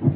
Ku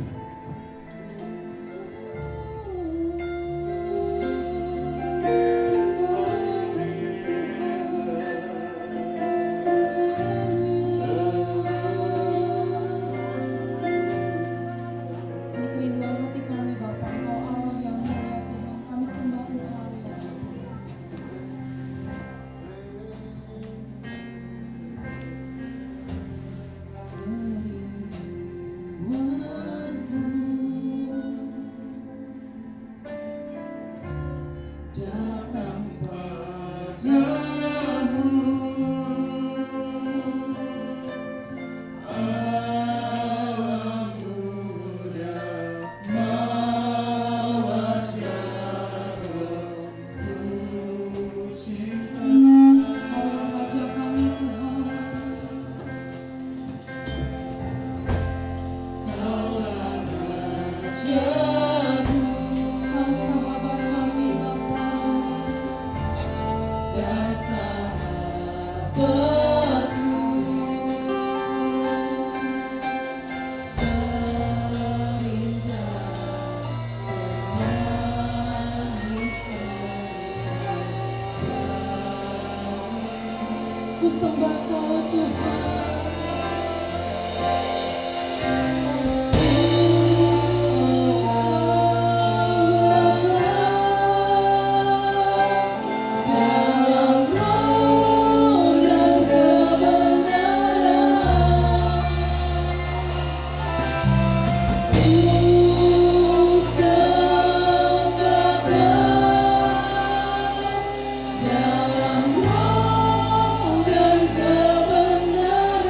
sembah Kau Tuhan. Dalam roh dan kebenaran.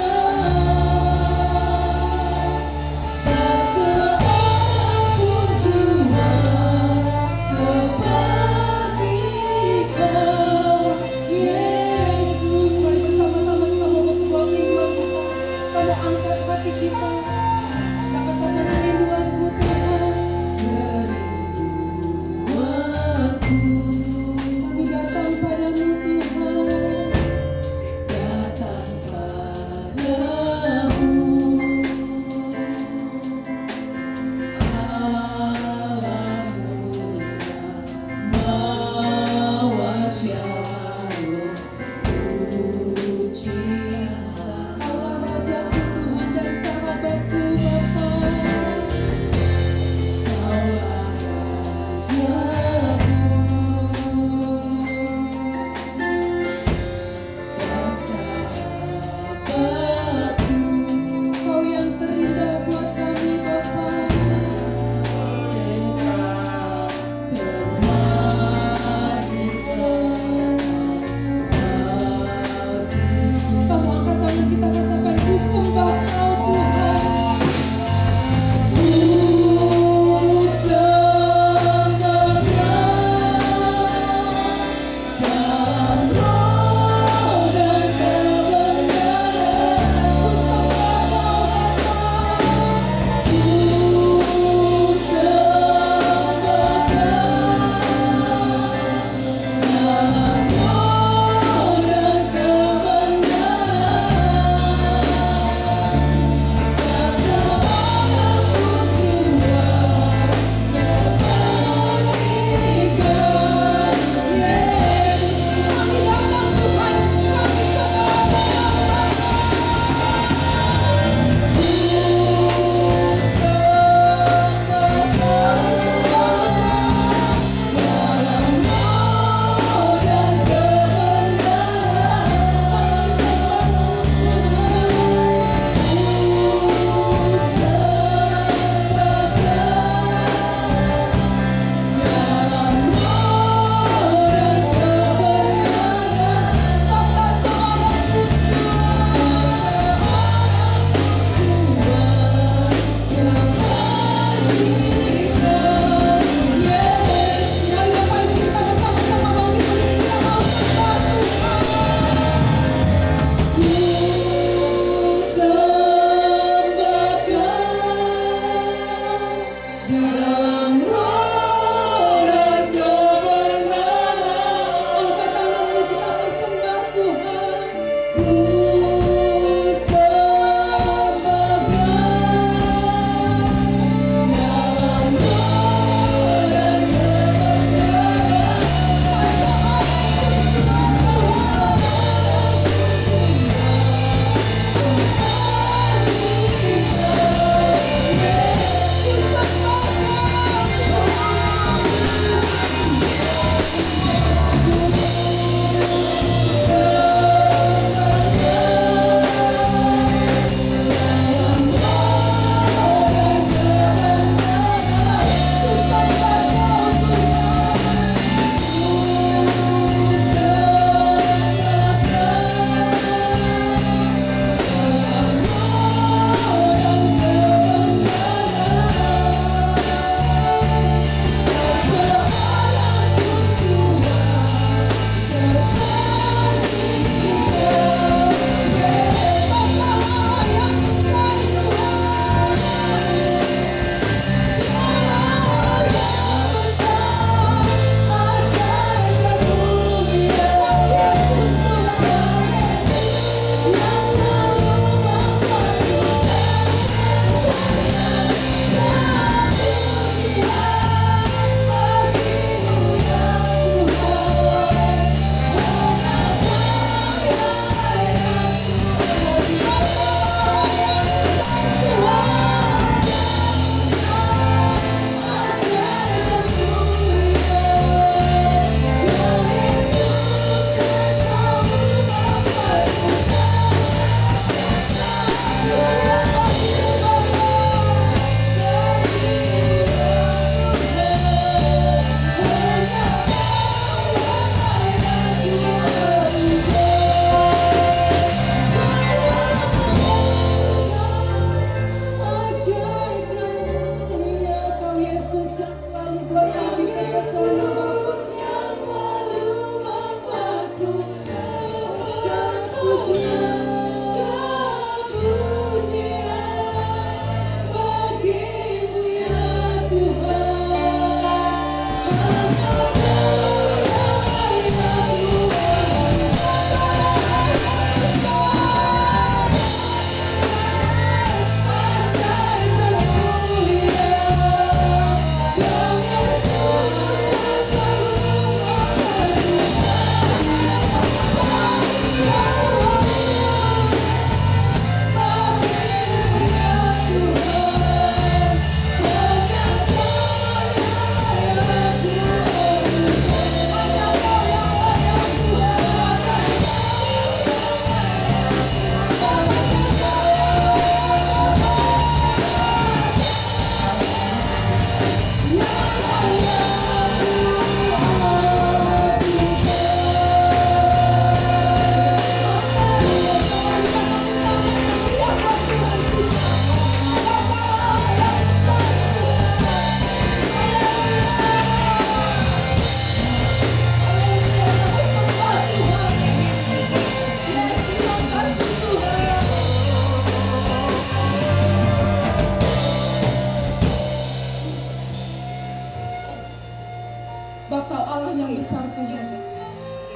Tuhan.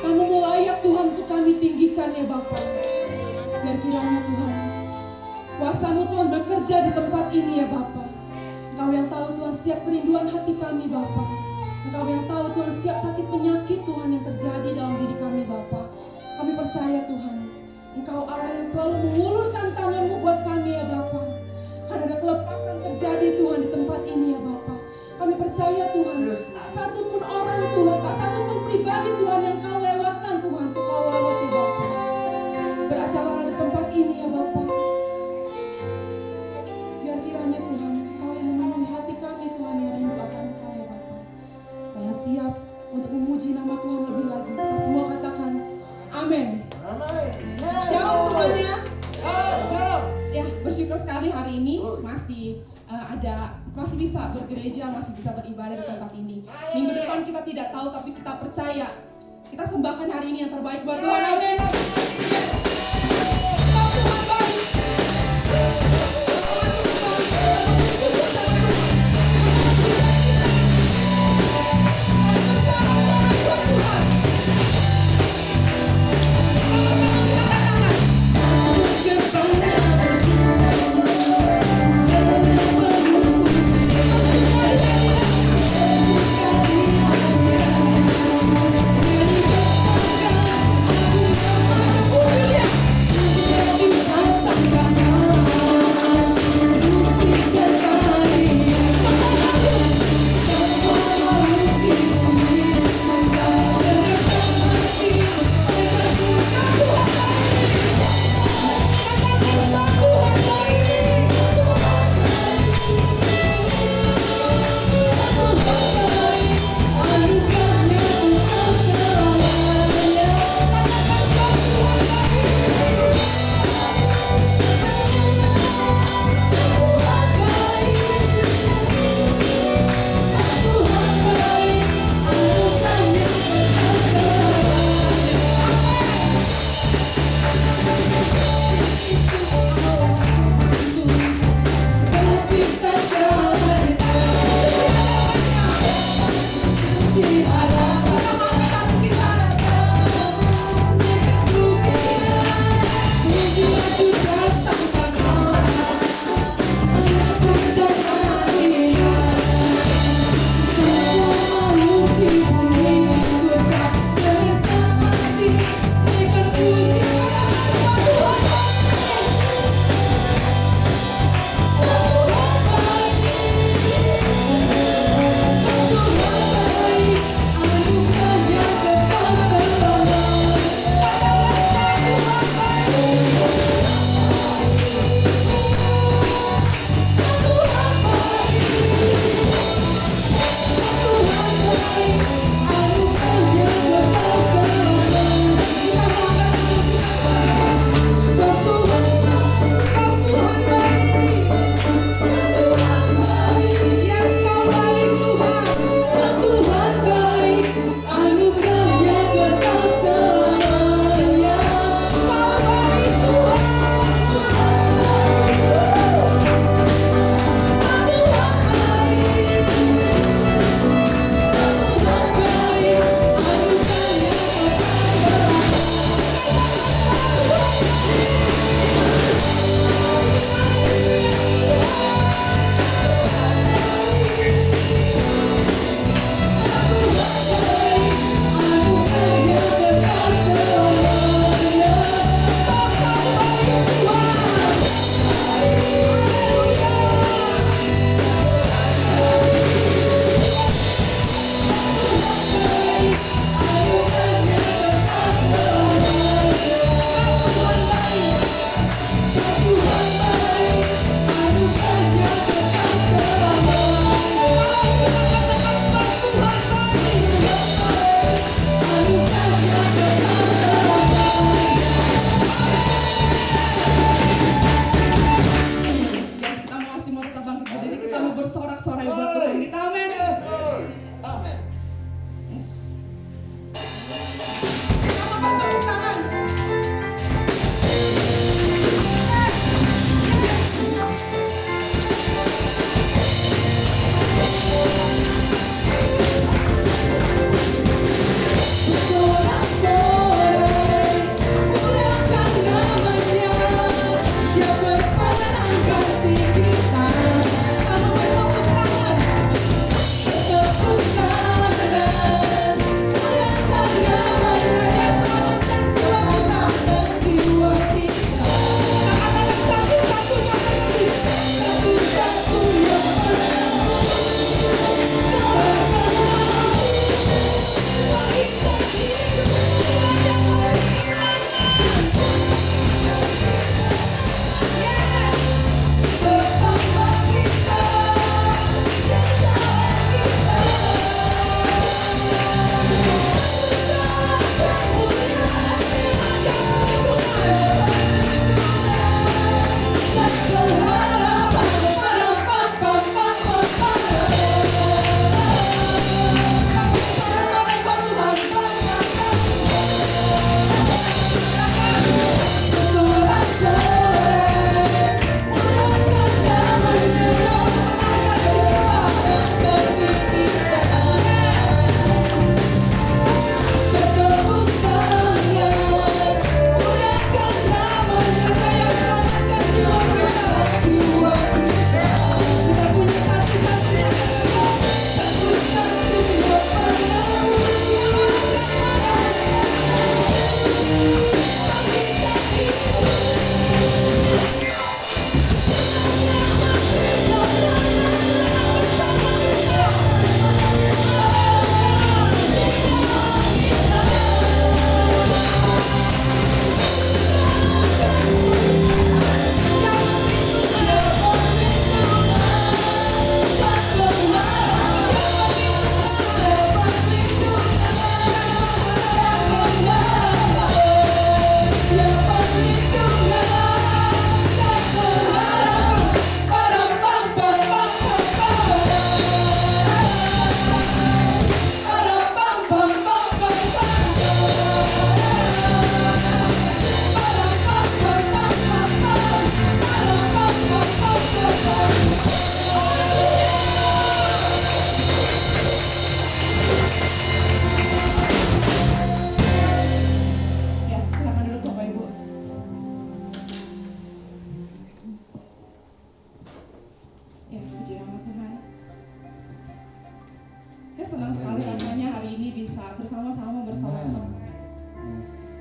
Kamu layak Tuhan untuk kami tinggikan ya Bapa. Biar kiranya Tuhan, kuasa-Mu Tuhan bekerja di tempat ini ya Bapa. Engkau yang tahu Tuhan setiap kerinduan hati kami Bapa. Engkau yang tahu Tuhan setiap sakit penyakit Tuhan yang terjadi dalam diri kami Bapa. Kami percaya Tuhan, Engkau Allah yang selalu mengulurkan tangan-Mu buat kami ya Bapa. Karena ada kelepasan terjadi Tuhan di tempat ini ya Bapa. Kami percaya Tuhan, tak satu pun orang Tuhan, tak satu pun pribadi Tuhan yang Kau lewatkan Tuhan, untuk Kau lawat ya Bapa. Beracarlah di tempat ini ya Bapa. Biar kiranya Tuhan, Kau yang memenuhi hati kami Tuhan yang rindu akan Kau ya Bapa. Kita yang siap untuk memuji nama Tuhan lebih lagi. Kita semua katakan, amin. Shalom semuanya. Ya, bersyukur sekali hari ini masih bisa bergereja, masih bisa beribadah di tempat ini. Minggu depan kita tidak tahu, tapi kita percaya. Kita sembahkan hari ini yang terbaik buat Tuhan. Amin. Tuhan baik. Oh, Ya, puji nama Tuhan. Ya, senang sekali rasanya hari ini bisa bersama-sama bersorak-sorai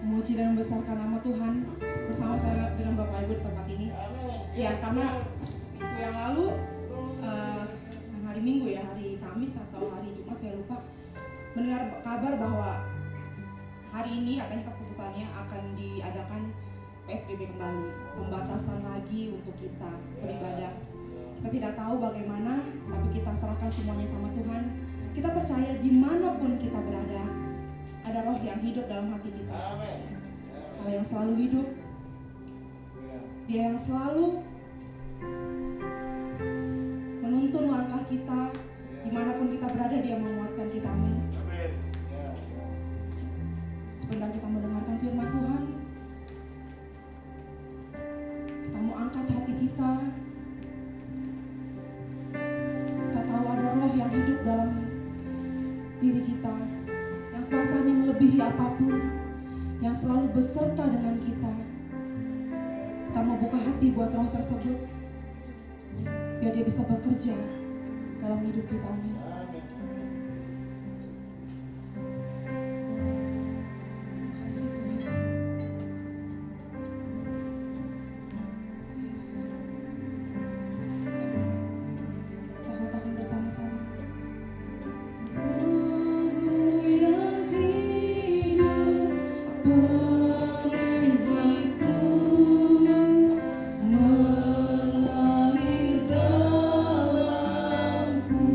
memuji dan membesarkan nama Tuhan bersama-sama dengan Bapak Ibu di tempat ini. Ya, karena minggu yang lalu, hari Minggu ya, hari Kamis atau hari Jumat saya lupa, mendengar kabar bahwa hari ini katanya keputusannya akan diadakan PSBB kembali, pembatasan lagi untuk kita beribadah. Kita tidak tahu bagaimana, tapi kita serahkan semuanya sama Tuhan. Kita percaya dimanapun kita berada, ada roh yang hidup dalam hati kita. Allah yang selalu hidup, Dia yang selalu menuntun langkah kita. Dimanapun kita berada, Dia menguatkan kita. Amin. Sebentar kita mendengarkan firman Tuhan. Kita mau angkat hati kita. Kita tahu ada roh yang hidup dalam diri kita, yang kuasanya melebihi apapun, yang selalu beserta dengan kita. Kita mau buka hati buat roh tersebut, biar dia bisa bekerja dalam hidup kita. Amin. Mengalir dalamku.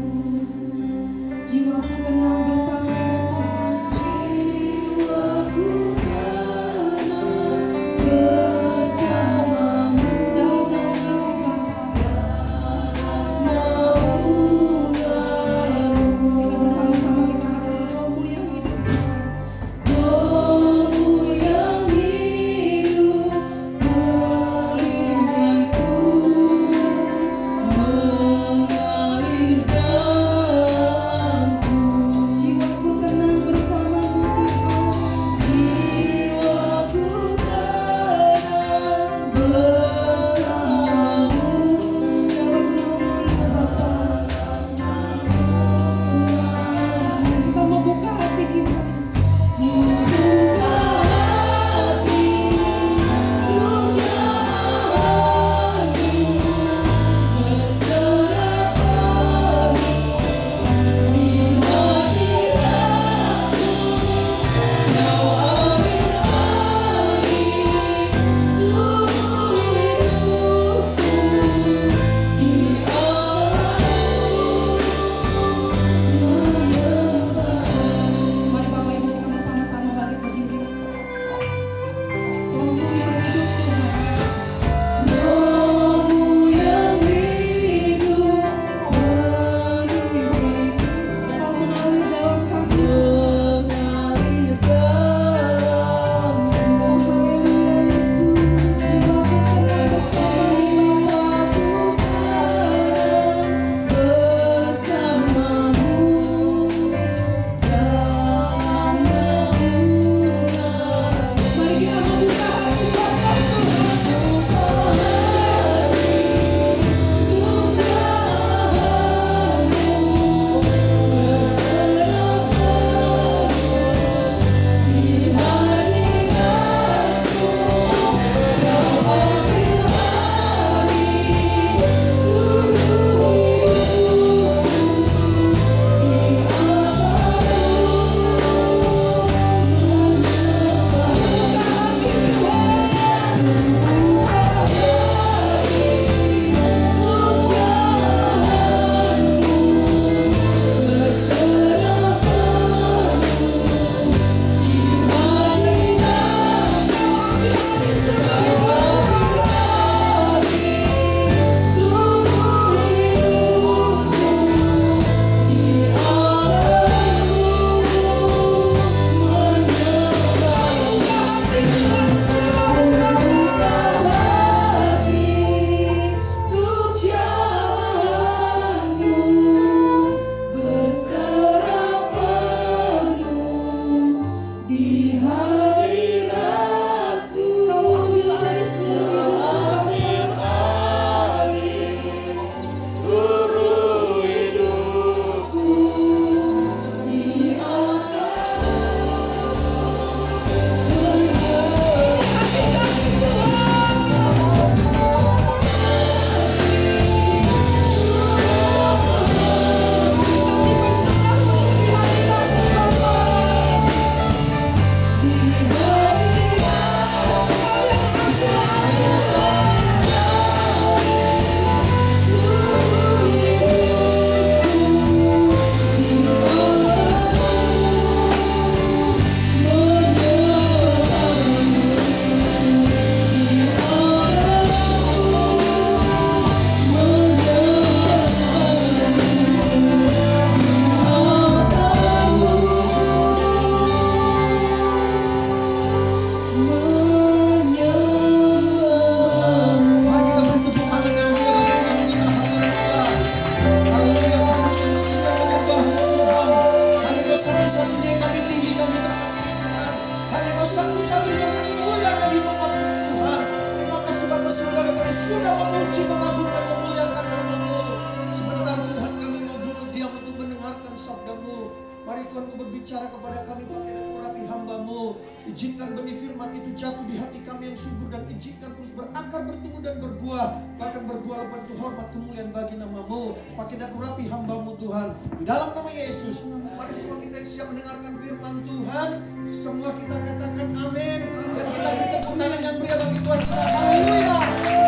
pakai dan urapi hamba-Mu Tuhan. Di dalam nama Yesus, mari semua kita yang siap mendengarkan firman Tuhan, semua kita katakan amin. Dan kita beri tepuk tangan yang meriah bagi Tuhan. Haleluya,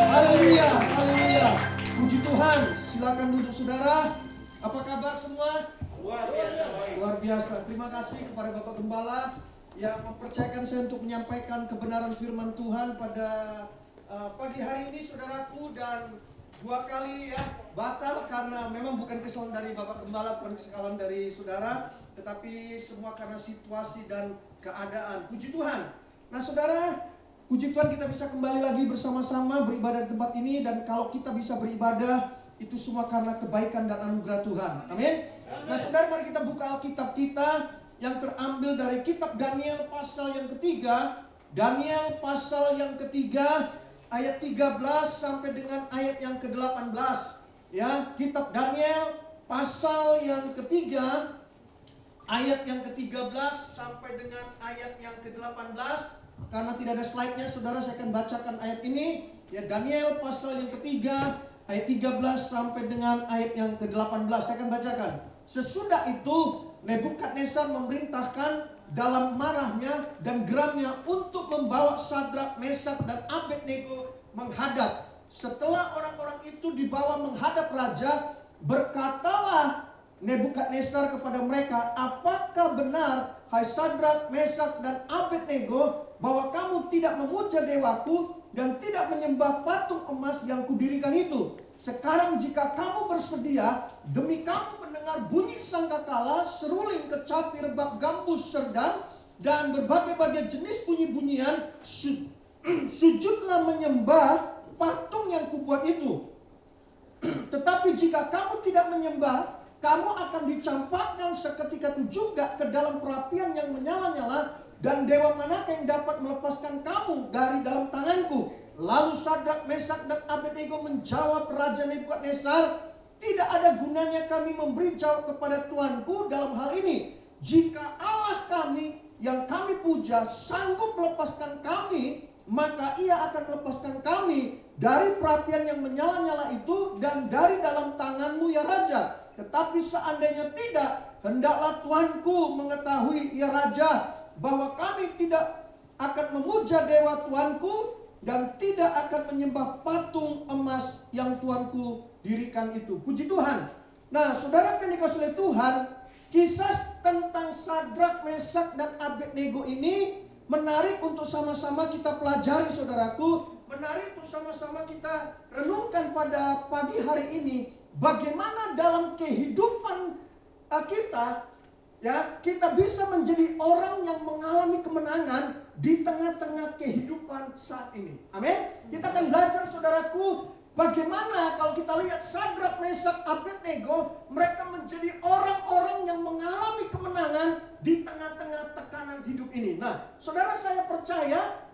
haleluya, haleluya. Puji Tuhan. Silakan duduk saudara. Apa kabar semua? Luar biasa. Luar biasa. Terima kasih kepada Bapak Gembala yang mempercayakan saya untuk menyampaikan kebenaran firman Tuhan pada pagi hari ini, saudaraku. Dan 2 kali ya batal karena memang bukan kesalahan dari Bapak Gembala, bukan kesalahan dari saudara, tetapi semua karena situasi dan keadaan. Puji Tuhan. Nah saudara, puji Tuhan kita bisa kembali lagi bersama-sama beribadah di tempat ini. Dan kalau kita bisa beribadah, itu semua karena kebaikan dan anugerah Tuhan. Amin. Nah saudara, mari kita buka Alkitab kita yang terambil dari kitab Daniel pasal yang ketiga. Daniel pasal yang ketiga ayat 13 sampai dengan ayat yang ke-18. Ya, kitab Daniel pasal yang ketiga ayat yang ke-13 sampai dengan ayat yang ke-18. Karena tidak ada slide-nya, saudara, saya akan bacakan ayat ini. Ya, Daniel pasal yang ketiga ayat 13 sampai dengan ayat yang ke-18. Saya akan bacakan. Sesudah itu Nebukadnezar memerintahkan dalam marahnya dan geramnya untuk membawa Sadrak, Mesak dan Abednego menghadap. Setelah orang-orang itu dibawa menghadap raja, berkatalah Nebukadnezar kepada mereka, apakah benar, hai Sadrak, Mesak dan Abednego, bahwa kamu tidak memuja dewaku dan tidak menyembah patung emas yang kudirikan itu? Sekarang jika kamu bersedia, demi kamu mendengar bunyi sangkakala, seruling, kecapi, rebab, gambus, serdang, dan berbagai-bagai jenis bunyi-bunyian, sujudlah menyembah patung yang kubuat itu. Tetapi jika kamu tidak menyembah, kamu akan dicampakkan seketika itu juga ke dalam perapian yang menyala-nyala, dan dewa manakah yang dapat melepaskan kamu dari dalam tanganku? Lalu Sadrak, Mesak dan Abednego menjawab Raja Nebukadnezar, tidak ada gunanya kami memberi jawab kepada Tuanku dalam hal ini. Jika Allah kami yang kami puja sanggup melepaskan kami, maka ia akan melepaskan kami dari perapian yang menyala-nyala itu dan dari dalam tanganmu ya Raja. Tetapi seandainya tidak, hendaklah Tuanku mengetahui ya Raja, bahwa kami tidak akan memuja dewa Tuanku dan tidak akan menyembah patung emas yang Tuanku dirikan itu. Puji Tuhan. Nah saudara yang dikasihi oleh Tuhan, kisah tentang Sadrak, Mesak dan Abednego ini menarik untuk sama-sama kita pelajari, saudaraku. Menarik untuk sama-sama kita renungkan pada pagi hari ini. Bagaimana dalam kehidupan kita, ya, kita bisa menjadi orang yang mengalami kemenangan di tengah-tengah kehidupan saat ini. Amin. Kita akan belajar, saudaraku, bagaimana kalau kita lihat Sadrak, Mesak, Abednego, mereka menjadi orang-orang yang mengalami kemenangan di tengah-tengah tekanan hidup ini. Nah, saudara, saya percaya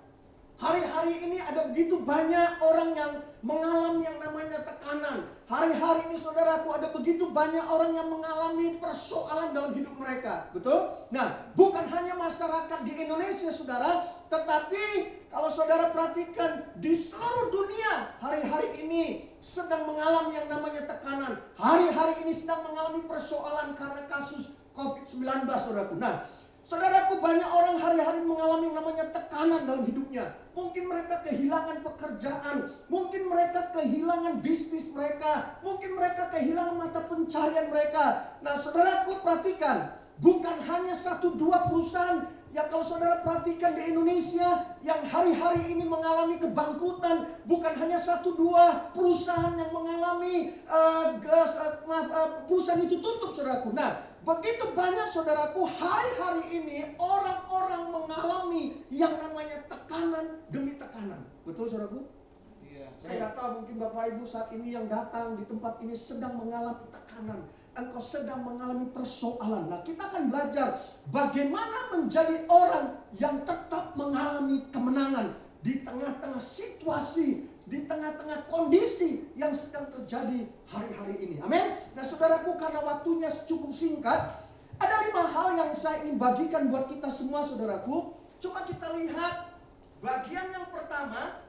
hari-hari ini ada begitu banyak orang yang mengalami yang namanya tekanan. Hari-hari ini, saudaraku, ada begitu banyak orang yang mengalami persoalan dalam hidup mereka. Betul? Nah, bukan hanya masyarakat di Indonesia, saudara, tetapi kalau saudara perhatikan di seluruh dunia hari-hari ini sedang mengalami yang namanya tekanan. Hari-hari ini sedang mengalami persoalan karena kasus COVID-19, saudaraku. Nah, saudaraku, banyak orang hari-hari mengalami yang namanya tekanan dalam hidupnya. Mungkin mereka kehilangan pekerjaan, mungkin mereka kehilangan bisnis mereka, mungkin mereka kehilangan mata pencarian mereka. Nah, saudaraku, perhatikan, bukan hanya 1-2 perusahaan. Ya, kalau saudara perhatikan di Indonesia yang hari-hari ini mengalami kebangkrutan, bukan hanya 1-2 perusahaan yang mengalami perusahaan itu tutup, saudaraku. Nah, begitu banyak, saudaraku, hari-hari ini orang-orang mengalami yang namanya tekanan demi tekanan. Betul, saudaraku? Iya. Saya nggak tahu, mungkin Bapak Ibu saat ini yang datang di tempat ini sedang mengalami tekanan. Engkau sedang mengalami persoalan. Nah, kita akan belajar bagaimana menjadi orang yang tetap mengalami kemenangan di tengah-tengah situasi, di tengah-tengah kondisi yang sedang terjadi hari-hari ini. Amin. Nah, saudaraku, karena waktunya cukup singkat, ada 5 hal yang saya ingin bagikan buat kita semua, saudaraku. Coba kita lihat bagian yang pertama.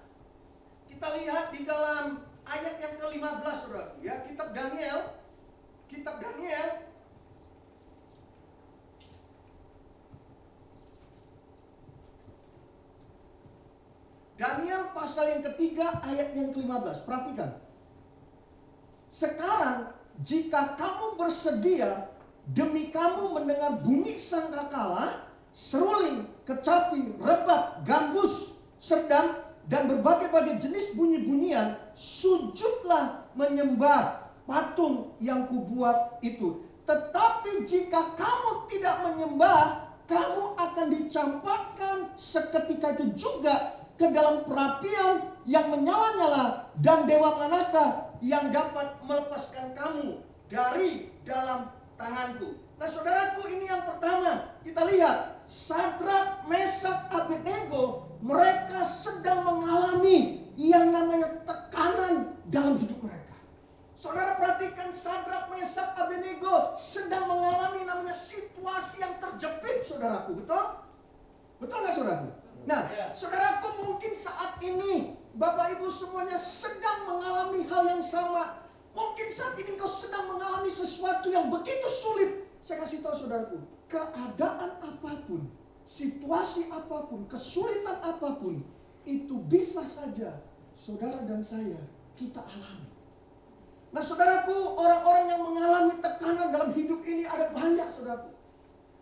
Kita lihat di dalam ayat yang ke-15, saudaraku, ya, kitab Daniel pasal yang ketiga ayat yang ke-15. Perhatikan. Sekarang jika kamu bersedia, demi kamu mendengar bunyi sangkakala, seruling, kecapi, rebab, gambus, serdam, dan berbagai-bagai jenis bunyi-bunyian, sujudlah menyembah patung yang kubuat itu. Tetapi jika kamu tidak menyembah, kamu akan dicampakkan seketika itu juga ke dalam perapian yang menyala-nyala, dan dewa manakah yang dapat melepaskan kamu dari dalam tanganku. Nah saudaraku, ini yang pertama. Kita lihat Sadrak, Mesak, Abednego, mereka sedang mengalami yang namanya tekanan dalam hidup mereka. Saudara perhatikan, Sadrak, Mesak, Abednego sedang mengalami namanya situasi yang terjepit, saudaraku. Betul? Betul nggak saudaraku? Nah, saudaraku, mungkin saat ini Bapak Ibu semuanya sedang mengalami hal yang sama. Mungkin saat ini kau sedang mengalami sesuatu yang begitu sulit. Saya kasih tahu saudaraku, keadaan apapun, situasi apapun, kesulitan apapun, itu bisa saja saudara dan saya kita alami. Nah saudaraku, orang-orang yang mengalami tekanan dalam hidup ini ada banyak, saudaraku.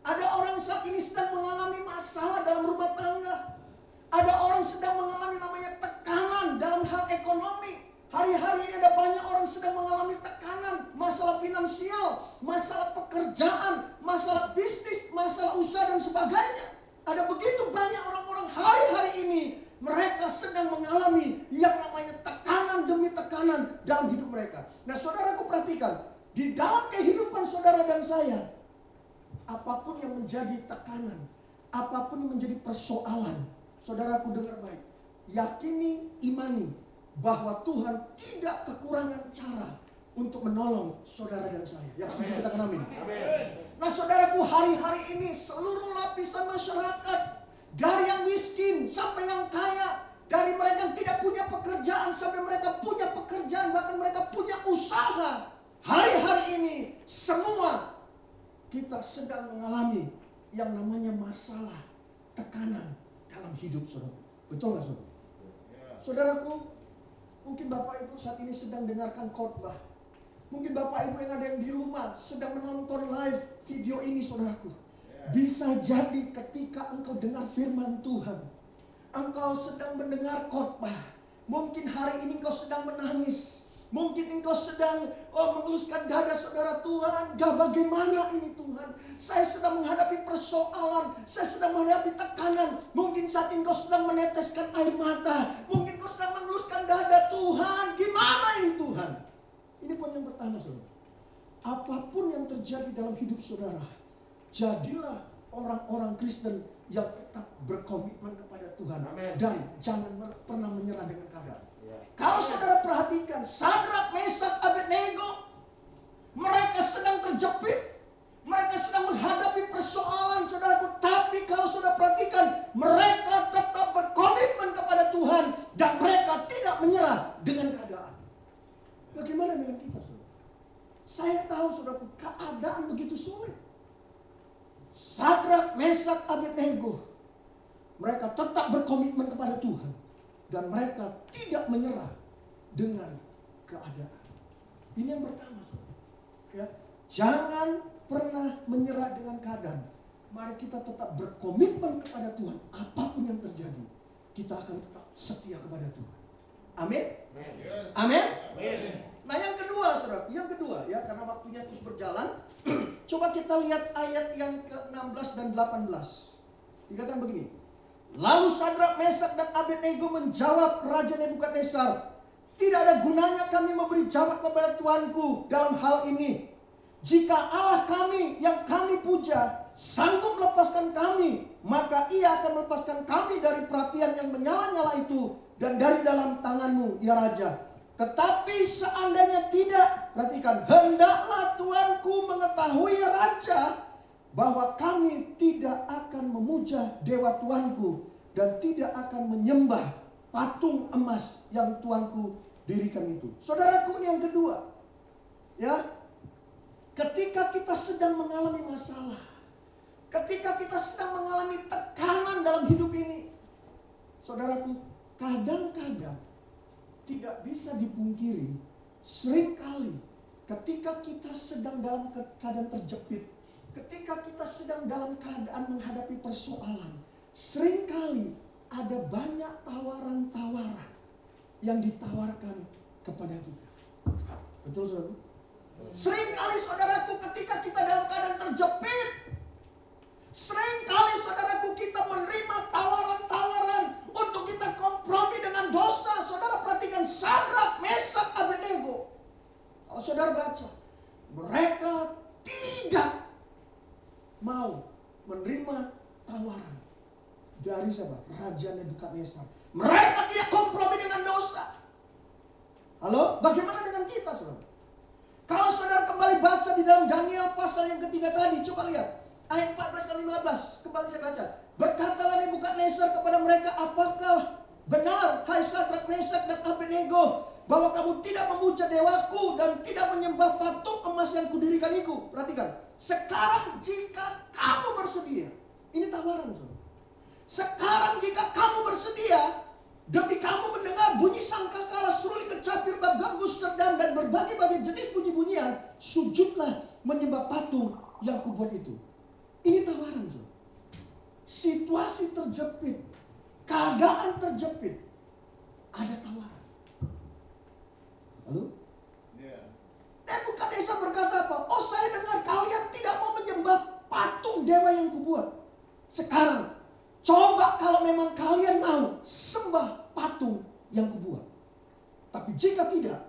Ada orang saat ini sedang mengalami masalah dalam rumah tangga. Ada orang sedang mengalami namanya tekanan dalam hal ekonomi. Hari-hari ini ada banyak orang sedang mengalami tekanan, masalah finansial, masalah pekerjaan, masalah bisnis, masalah usaha dan sebagainya. Ada begitu banyak orang-orang hari-hari ini, mereka sedang mengalami yang namanya tekanan demi tekanan dalam hidup mereka. Nah saudaraku perhatikan, di dalam kehidupan saudara dan saya, apapun yang menjadi tekanan, apapun yang menjadi persoalan, saudaraku dengar baik, yakini, imani bahwa Tuhan tidak kekurangan cara untuk menolong saudara dan saya. Yang setuju katakan amin. Nah saudaraku, hari-hari ini seluruh lapisan masyarakat, dari yang miskin sampai yang kaya, dari mereka yang tidak punya pekerjaan sampai mereka punya pekerjaan, bahkan mereka punya usaha, hari-hari ini semua kita sedang mengalami yang namanya masalah, tekanan dalam hidup saudara. Betul nggak saudara? Saudaraku, mungkin Bapak Ibu saat ini sedang dengarkan khotbah. Mungkin Bapak Ibu yang ada yang di rumah sedang menonton live video ini, saudaraku. Bisa jadi ketika engkau dengar firman Tuhan, engkau sedang mendengar khotbah, mungkin hari ini engkau sedang menangis. Mungkin engkau sedang mengeluskan dada, saudara. Tuhan, gak bagaimana ini Tuhan. Saya sedang menghadapi persoalan. Saya sedang menghadapi tekanan. Mungkin saat ini engkau sedang meneteskan air mata. Mungkin engkau sedang mengeluskan dada. Tuhan, gimana ini Tuhan? Ini poin yang pertama, saudara. Apapun yang terjadi dalam hidup saudara, jadilah orang-orang Kristen yang tetap berkomitmen kepada Tuhan. Amen. Dan jangan pernah menyerah dengan keadaan. Kalau saudara perhatikan, Sadrak, Mesak, Abednego, mereka sedang terjepit, mereka sedang menghadapi persoalan, saudaraku. Tapi kalau saudara perhatikan, mereka tetap berkomitmen kepada Tuhan dan mereka tidak menyerah dengan keadaan. Bagaimana dengan kita, saudara? Saya tahu, saudaraku, keadaan begitu sulit. Sadrak, Mesak, Abednego, mereka tetap berkomitmen kepada Tuhan. Dan mereka tidak menyerah dengan keadaan. Ini yang pertama, saudara. Ya, jangan pernah menyerah dengan keadaan. Mari kita tetap berkomitmen kepada Tuhan. Apapun yang terjadi, kita akan tetap setia kepada Tuhan. Amin. Amin. Nah yang kedua, saudara, yang kedua ya, karena waktunya terus berjalan. Coba kita lihat ayat yang ke-16 dan 18. Dikatakan begini. Lalu Sadrak, Mesak, dan Abednego menjawab Raja Nebukadnezar, tidak ada gunanya kami memberi jawab kepada Tuanku dalam hal ini. Jika Allah kami yang kami puja sanggup melepaskan kami, maka ia akan melepaskan kami dari perapian yang menyala-nyala itu dan dari dalam tanganmu, ya Raja. Tetapi seandainya tidak, perhatikan, hendaklah Tuanku mengetahui, ya Raja, bahwa kami tidak akan memuja dewa Tuanku dan tidak akan menyembah patung emas yang Tuanku dirikan itu. Saudaraku, ini yang kedua. Ya, ketika kita sedang mengalami masalah, ketika kita sedang mengalami tekanan dalam hidup ini, saudaraku, kadang-kadang tidak bisa dipungkiri, seringkali ketika kita sedang dalam keadaan terjepit, ketika kita sedang dalam keadaan menghadapi persoalan, seringkali ada banyak tawaran-tawaran yang ditawarkan kepada kita. Betul, saudara? Seringkali saudaraku, ketika kita dalam keadaan terjepit, seringkali saudaraku kita menerima tawaran-tawaran untuk kita kompromi dengan dosa. Saudara perhatikan Sadrak, Mesak, Abednego. Kalau saudara baca, mereka tidak mau menerima tawaran dari siapa? Raja Nebukadnezar. Mereka tidak kompromi dengan dosa. Halo? Bagaimana dengan kita, saudara? Kalau saudara kembali baca di dalam Daniel pasal yang ketiga tadi, coba lihat ayat 14 dan 15. Kembali saya baca. Berkatalah Nebukadnezar kepada mereka, apakah benar, hai Sadrak, Mesak, dan Abednego, bahwa kamu tidak memuja dewaku dan tidak menyembah patung emas yang kudirikan itu? Perhatikan. Sekarang jika kamu bersedia, ini tawaran, saudara. Sekarang jika kamu bersedia, demi kamu mendengar bunyi sangkakala, seruling kecapir, bagus, sedang, dan berbagai-bagai jenis bunyi-bunyian, sujudlah menyembah patung yang kubuat itu. Ini tawaran, saudara. Situasi terjepit, keadaan terjepit, ada tawaran. Halo? Nebukadnezar berkata apa? Oh, saya dengar kalian tidak mau menyembah patung dewa yang kubuat. Sekarang, coba kalau memang kalian mau sembah patung yang kubuat. Tapi jika tidak,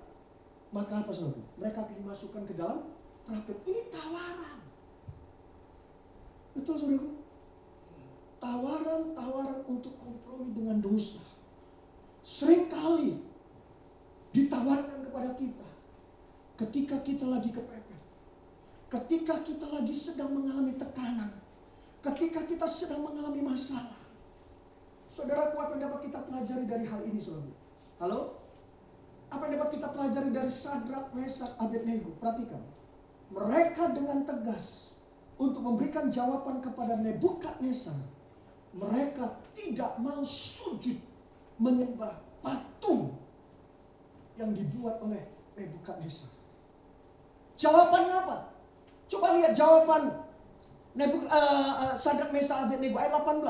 maka apa, saudara? Mereka akan dimasukkan ke dalam perapian. Ini tawaran. Betul, saudara? Tawaran-tawaran untuk kompromi dengan dosa seringkali ditawarkan kepada kita ketika kita lagi kepepet, ketika kita lagi sedang mengalami tekanan, ketika kita sedang mengalami masalah. Saudara, apa yang dapat kita pelajari dari hal ini, saudara? Halo? Apa yang dapat kita pelajari dari Sadrak, Mesak, Abednego? Perhatikan. Mereka dengan tegas untuk memberikan jawaban kepada Nebukadnezar. Mereka tidak mau sujud menyembah patung yang dibuat oleh Nebukadnezar. Jawabannya apa? Coba lihat jawaban Sadrak, Mesak, Abednego ayat 18.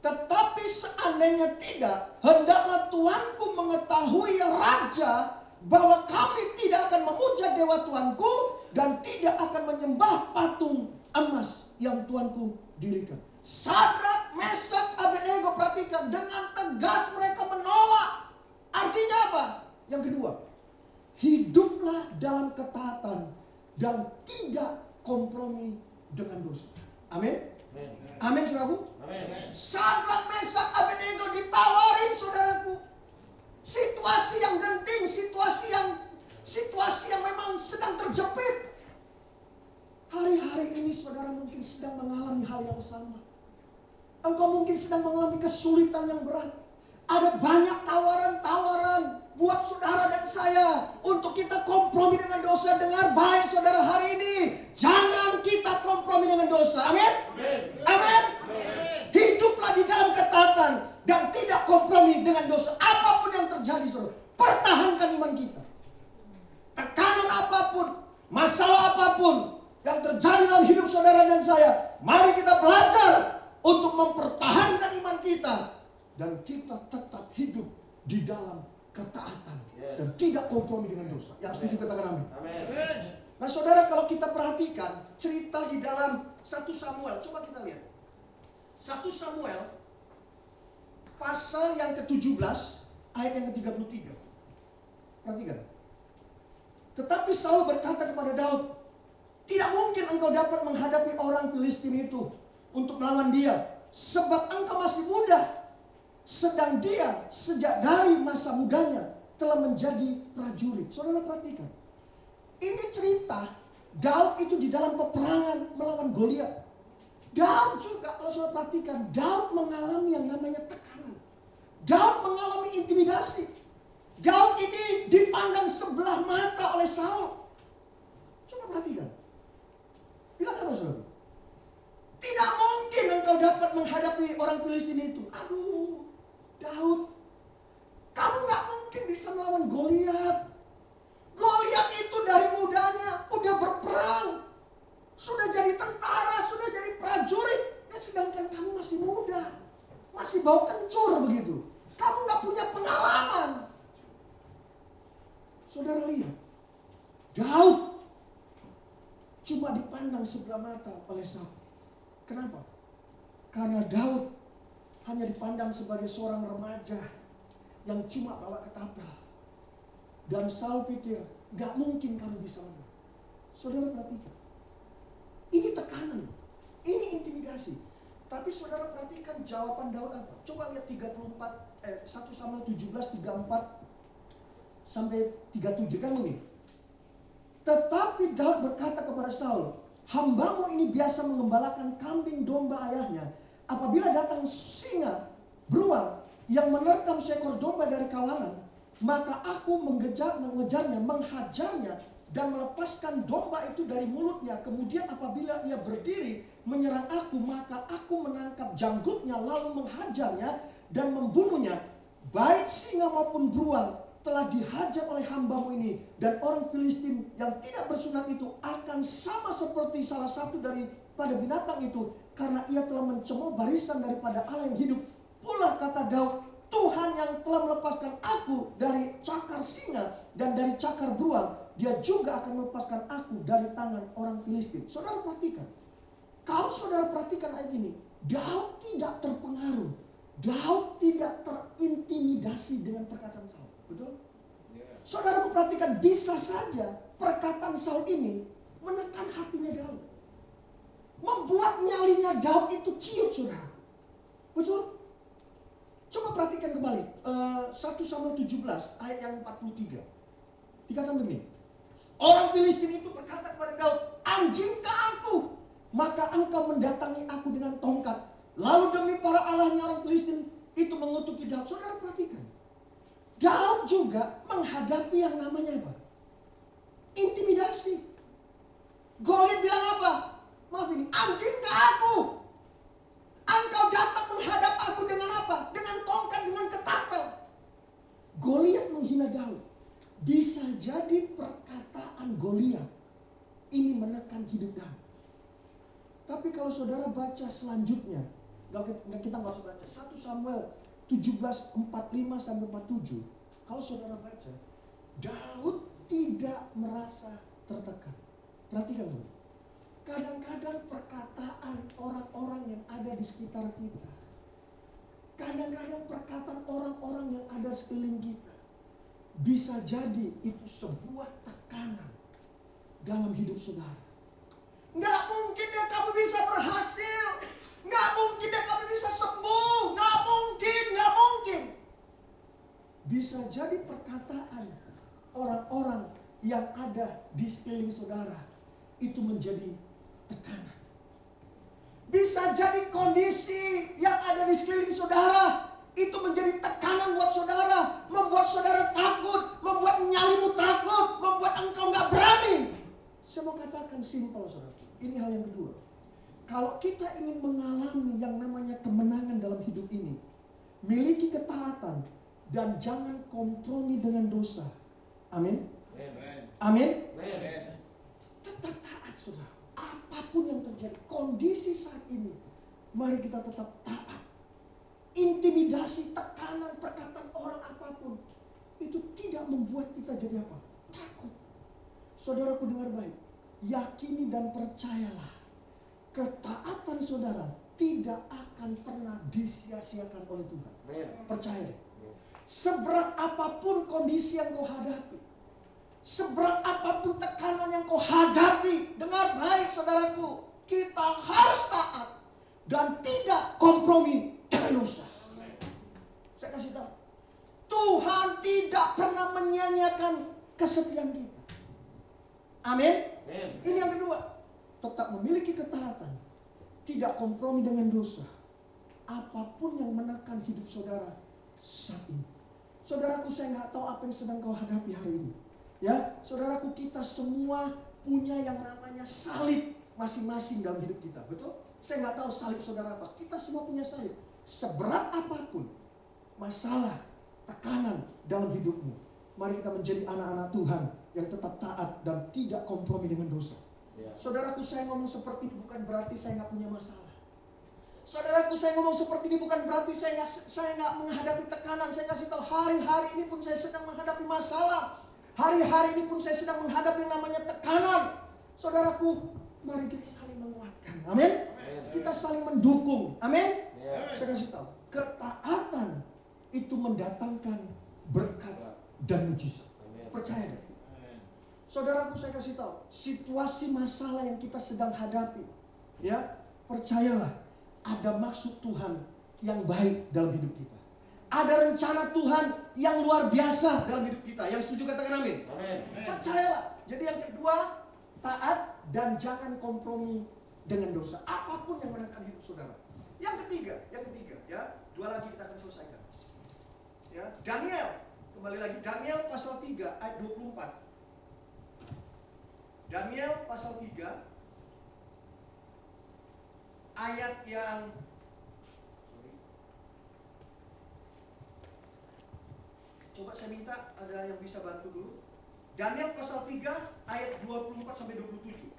Tetapi seandainya tidak, hendaklah tuanku mengetahui ya raja, bahwa kami tidak akan memuja dewa tuanku dan tidak akan menyembah patung emas yang tuanku dirikan. Sadrak, Mesak, Abednego, perhatikan, dengan tegas mereka menolak. Artinya apa? Yang kedua, hiduplah dalam ketaatan dan tidak kompromi dengan dosa. Amin. Amin, saudaraku. Sadrak, Mesak, Abednego ditawarin, saudaraku. Situasi yang genting, situasi yang memang sedang terjepit. Hari-hari ini saudara mungkin sedang mengalami hal yang sama. Engkau mungkin sedang mengalami kesulitan yang berat. Ada banyak tawaran-tawaran buat saudara dan saya untuk kita kompromi dengan dosa. Dengar baik, saudara, hari ini jangan kita kompromi dengan dosa. Amin. Amin. Hiduplah di dalam ketaatan dan tidak kompromi dengan dosa. Apapun yang terjadi, saudara, pertahankan iman kita. Tekanan apapun, masalah apapun yang terjadi dalam hidup saudara dan saya, mari kita belajar untuk mempertahankan iman kita dan kita tetap hidup di dalam ketaatan dan tidak kompromi dengan dosa. Yang setuju katakan amin. Nah, saudara, kalau kita perhatikan cerita di dalam 1 Samuel, coba kita lihat 1 Samuel pasal yang ke-17 ayat yang ke-33. Perhatikan. Tetapi Saul berkata kepada Daud, tidak mungkin engkau dapat menghadapi orang Filistin itu untuk melawan dia, sebab engkau masih muda, sedang dia sejak dari masa mudanya telah menjadi prajurit. Saudara perhatikan, ini cerita Daud itu di dalam peperangan melawan Goliat. Daud juga, kalau saudara perhatikan, Daud mengalami yang namanya tekanan. Daud mengalami intimidasi. Daud ini dipandang sebelah mata oleh Saul. Coba perhatikan. Bilang apa, saudara? Tidak mungkin engkau dapat menghadapi orang Filistin itu. Aduh, Daud, cuma dipandang sebelah mata oleh Saul. Kenapa? Karena Daud hanya dipandang sebagai seorang remaja yang cuma bawa ketapel. Dan Saul pikir, gak mungkin kamu bisa menang. Saudara perhatikan, ini tekanan, ini intimidasi. Tapi saudara perhatikan jawaban Daud apa? Coba lihat 1 Samuel 17, 34 sampai 37 kan ini. Tetapi Daud berkata kepada Saul, hambamu ini biasa mengembalakan kambing domba ayahnya. Apabila datang singa, beruang yang menerkam seekor domba dari kawanan, maka aku mengejarnya, menghajarnya, dan melepaskan domba itu dari mulutnya. Kemudian apabila ia berdiri menyerang aku, maka aku menangkap janggutnya lalu menghajarnya dan membunuhnya. Baik singa maupun beruang telah dihajar oleh hambamu ini, dan orang Filistin yang tidak bersunat itu akan sama seperti salah satu daripada binatang itu, karena ia telah mencemooh barisan daripada Allah yang hidup. Pula kata Daud, Tuhan yang telah melepaskan aku dari cakar singa dan dari cakar beruang, dia juga akan melepaskan aku dari tangan orang Filistin. Saudara perhatikan, kalau saudara perhatikan ayat ini, Daud tidak terpengaruh, Daud tidak terintimidasi dengan perkataan Saul. Betul? Saudara perhatikan, bisa saja perkataan Saul ini menekan hatinya Daud, membuat nyalinya Daud itu ciut, saudara. Betul? Coba perhatikan kembali 1 Samuel 17 ayat yang 43. Dikatakan demikian. Orang Filistin itu berkata kepada Daud, anjingkah aku, maka engkau mendatangi aku dengan tongkat. Lalu demi para allahnya orang Filistin itu mengutuki Daud. Saudara perhatikan, Daud juga menghadapi yang namanya apa? Intimidasi. Goliat bilang apa? Maaf ini, anjingkah aku? Engkau datang menghadap aku dengan apa? Dengan tongkat, dengan ketapel. Goliat menghina Daud. Bisa jadi perkataan Goliat ini menekan hidup Daud. Tapi kalau saudara baca selanjutnya, kita nggak usah baca 1 Samuel 17, 45 sampai 47. Kalau saudara baca, Daud tidak merasa tertekan. Perhatikan dulu. Kadang-kadang perkataan orang-orang yang ada di sekitar kita, kadang-kadang perkataan orang-orang yang ada sekeliling kita, bisa jadi itu sebuah tekanan dalam hidup saudara. Nggak mungkin deh kamu bisa berhasil, nggak mungkin deh kamu bisa sembuh, nggak mungkin. Bisa jadi perkataan orang-orang yang ada di sekeliling saudara itu menjadi tekanan. Bisa jadi kondisi yang ada di sekeliling saudara itu menjadi tekanan buat saudara, membuat saudara takut, membuat nyalimu takut, membuat engkau nggak berani. Saya mau katakan simpel, saudara. Ini hal yang kedua. Kalau kita ingin mengalami yang namanya kemenangan dalam hidup ini, miliki ketaatan dan jangan kompromi dengan dosa. Amin. Amin. Tetap taat, saudara. Apapun yang terjadi, kondisi saat ini, mari kita tetap taat. Intimidasi, tekanan, perkataan orang apapun, itu tidak membuat kita jadi apa? Takut. Saudaraku dengar baik, yakini dan percayalah, ketaatan saudara tidak akan pernah disia-siakan oleh Tuhan. Percaya. Seberat apapun kondisi yang kau hadapi, seberat apapun tekanan yang kau hadapi, dengar baik saudaraku, kita harus taat dan tidak kompromi dengan dosa. Saya kasih tahu, Tuhan tidak pernah menyia-nyiakan kesetiaan kita. Amin. Ini yang kedua, tetap memiliki ketaatan, tidak kompromi dengan dosa. Apapun yang menekan hidup saudara saat ini. Saudaraku, saya nggak tahu apa yang sedang kau hadapi hari ini. Ya, saudaraku, kita semua punya yang namanya salib masing-masing dalam hidup kita, betul? Saya nggak tahu salib saudara apa. Kita semua punya salib. Seberat apapun masalah, tekanan dalam hidupmu, mari kita menjadi anak-anak Tuhan yang tetap taat dan tidak kompromi dengan dosa. Saudaraku, saya ngomong seperti ini bukan berarti saya nggak punya masalah. Saudaraku, saya ngomong seperti ini bukan berarti saya nggak menghadapi tekanan. Saya kasih tahu, hari-hari ini pun saya sedang menghadapi masalah. Hari-hari ini pun saya sedang menghadapi yang namanya tekanan. Saudaraku, Mari kita saling menguatkan. Amin. Kita saling mendukung. Amin. Saya kasih tahu, ketaatan itu mendatangkan berkat dan mujizat. Percaya deh. Saudaraku, saya kasih tahu, situasi masalah yang kita sedang hadapi, ya, percayalah, ada maksud Tuhan yang baik dalam hidup kita. Ada rencana Tuhan yang luar biasa dalam hidup kita. Yang setuju katakan amin. Percayalah. Jadi yang kedua, taat dan jangan kompromi dengan dosa. Apapun yang menekan hidup saudara. Yang ketiga, ya, dua lagi kita akan selesaikan. Ya, Daniel, kembali lagi Daniel pasal 3 ayat 24. Daniel pasal 3 ayat yang coba saya minta ada yang bisa bantu dulu. Daniel pasal 3 ayat 24 sampai 27.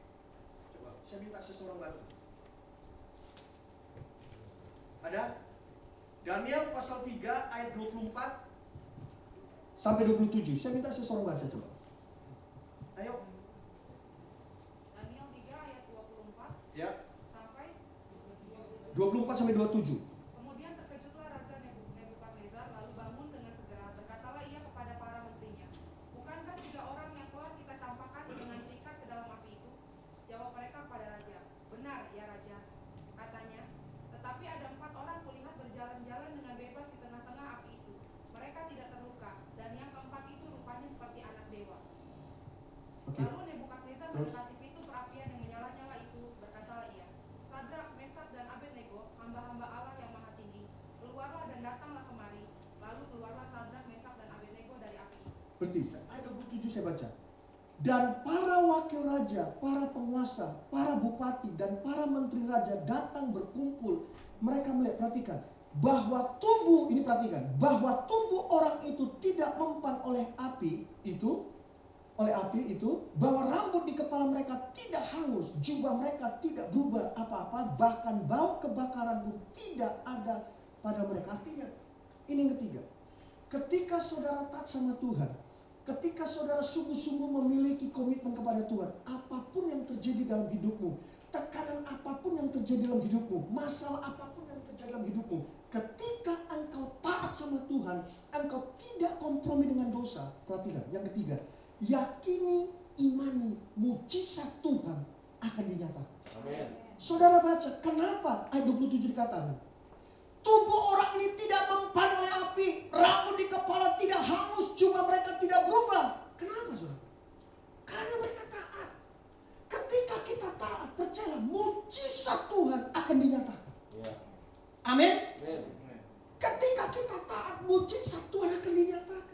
Coba saya minta seseorang bantu. Ada? Daniel pasal 3 ayat 24 sampai 27. Saya minta seseorang baca coba. Ayo. Daniel 3 ayat 24 Ya. sampai 24 sampai 27. Kemudian terkejutlah Raja Nebukadnezar lalu bangun dengan segera. Berkatalah ia kepada para menterinya, bukankah 3 orang yang telah kita campakkan dengan terikat ke dalam api itu? Jawab mereka kepada Raja, benar ya Raja. Katanya, tetapi ada 4 orang kulihat berjalan-jalan dengan bebas di tengah-tengah api itu. Mereka tidak terluka, dan yang keempat itu rupanya seperti anak dewa. Oke. Lalu Nebukadnezar mendekati pintu perapian yang menyala-nyala itu. Berkatalah ia, Sadrak, Mesak, dan Abednego, hamba-hamba Allah yang maha tinggi, keluarlah dan datanglah kemari. Lalu keluarlah Sadrak, Mesak, dan Abednego dari api itu. Berarti ayat 27 saya baca. Dan para wakil raja, para penguasa, para bupati, dan para menteri raja datang berkumpul. Mereka melihat, perhatikan, bahwa tubuh, ini perhatikan, bahwa tubuh orang itu tidak mempan oleh api itu, bahwa rambut di kepala mereka tidak hangus, jubah mereka tidak berubah apa-apa, bahkan bau kebakaran pun tidak ada pada mereka. Artinya, ini yang ketiga, ketika saudara taat sama Tuhan, ketika saudara sungguh-sungguh memiliki komitmen kepada Tuhan, apapun yang terjadi dalam hidupmu, tekanan apapun yang terjadi dalam hidupmu, masalah apapun yang terjadi dalam hidupmu, ketika engkau taat sama Tuhan, engkau tidak kompromi dengan dosa. Perhatikan, yang ketiga, yakini, imani, mujizat Tuhan akan dinyatakan. Amin. Saudara baca, kenapa ayat 27 dikatakan, tubuh orang ini tidak mempan oleh api, rambut di kepala tidak hangus, jubah mereka tidak berubah. Kenapa saudara? Karena mereka taat. Ketika kita taat, percayalah, mujizat Tuhan akan dinyatakan. Ya. Amin. Amin. Ketika kita taat, mujizat Tuhan akan dinyatakan.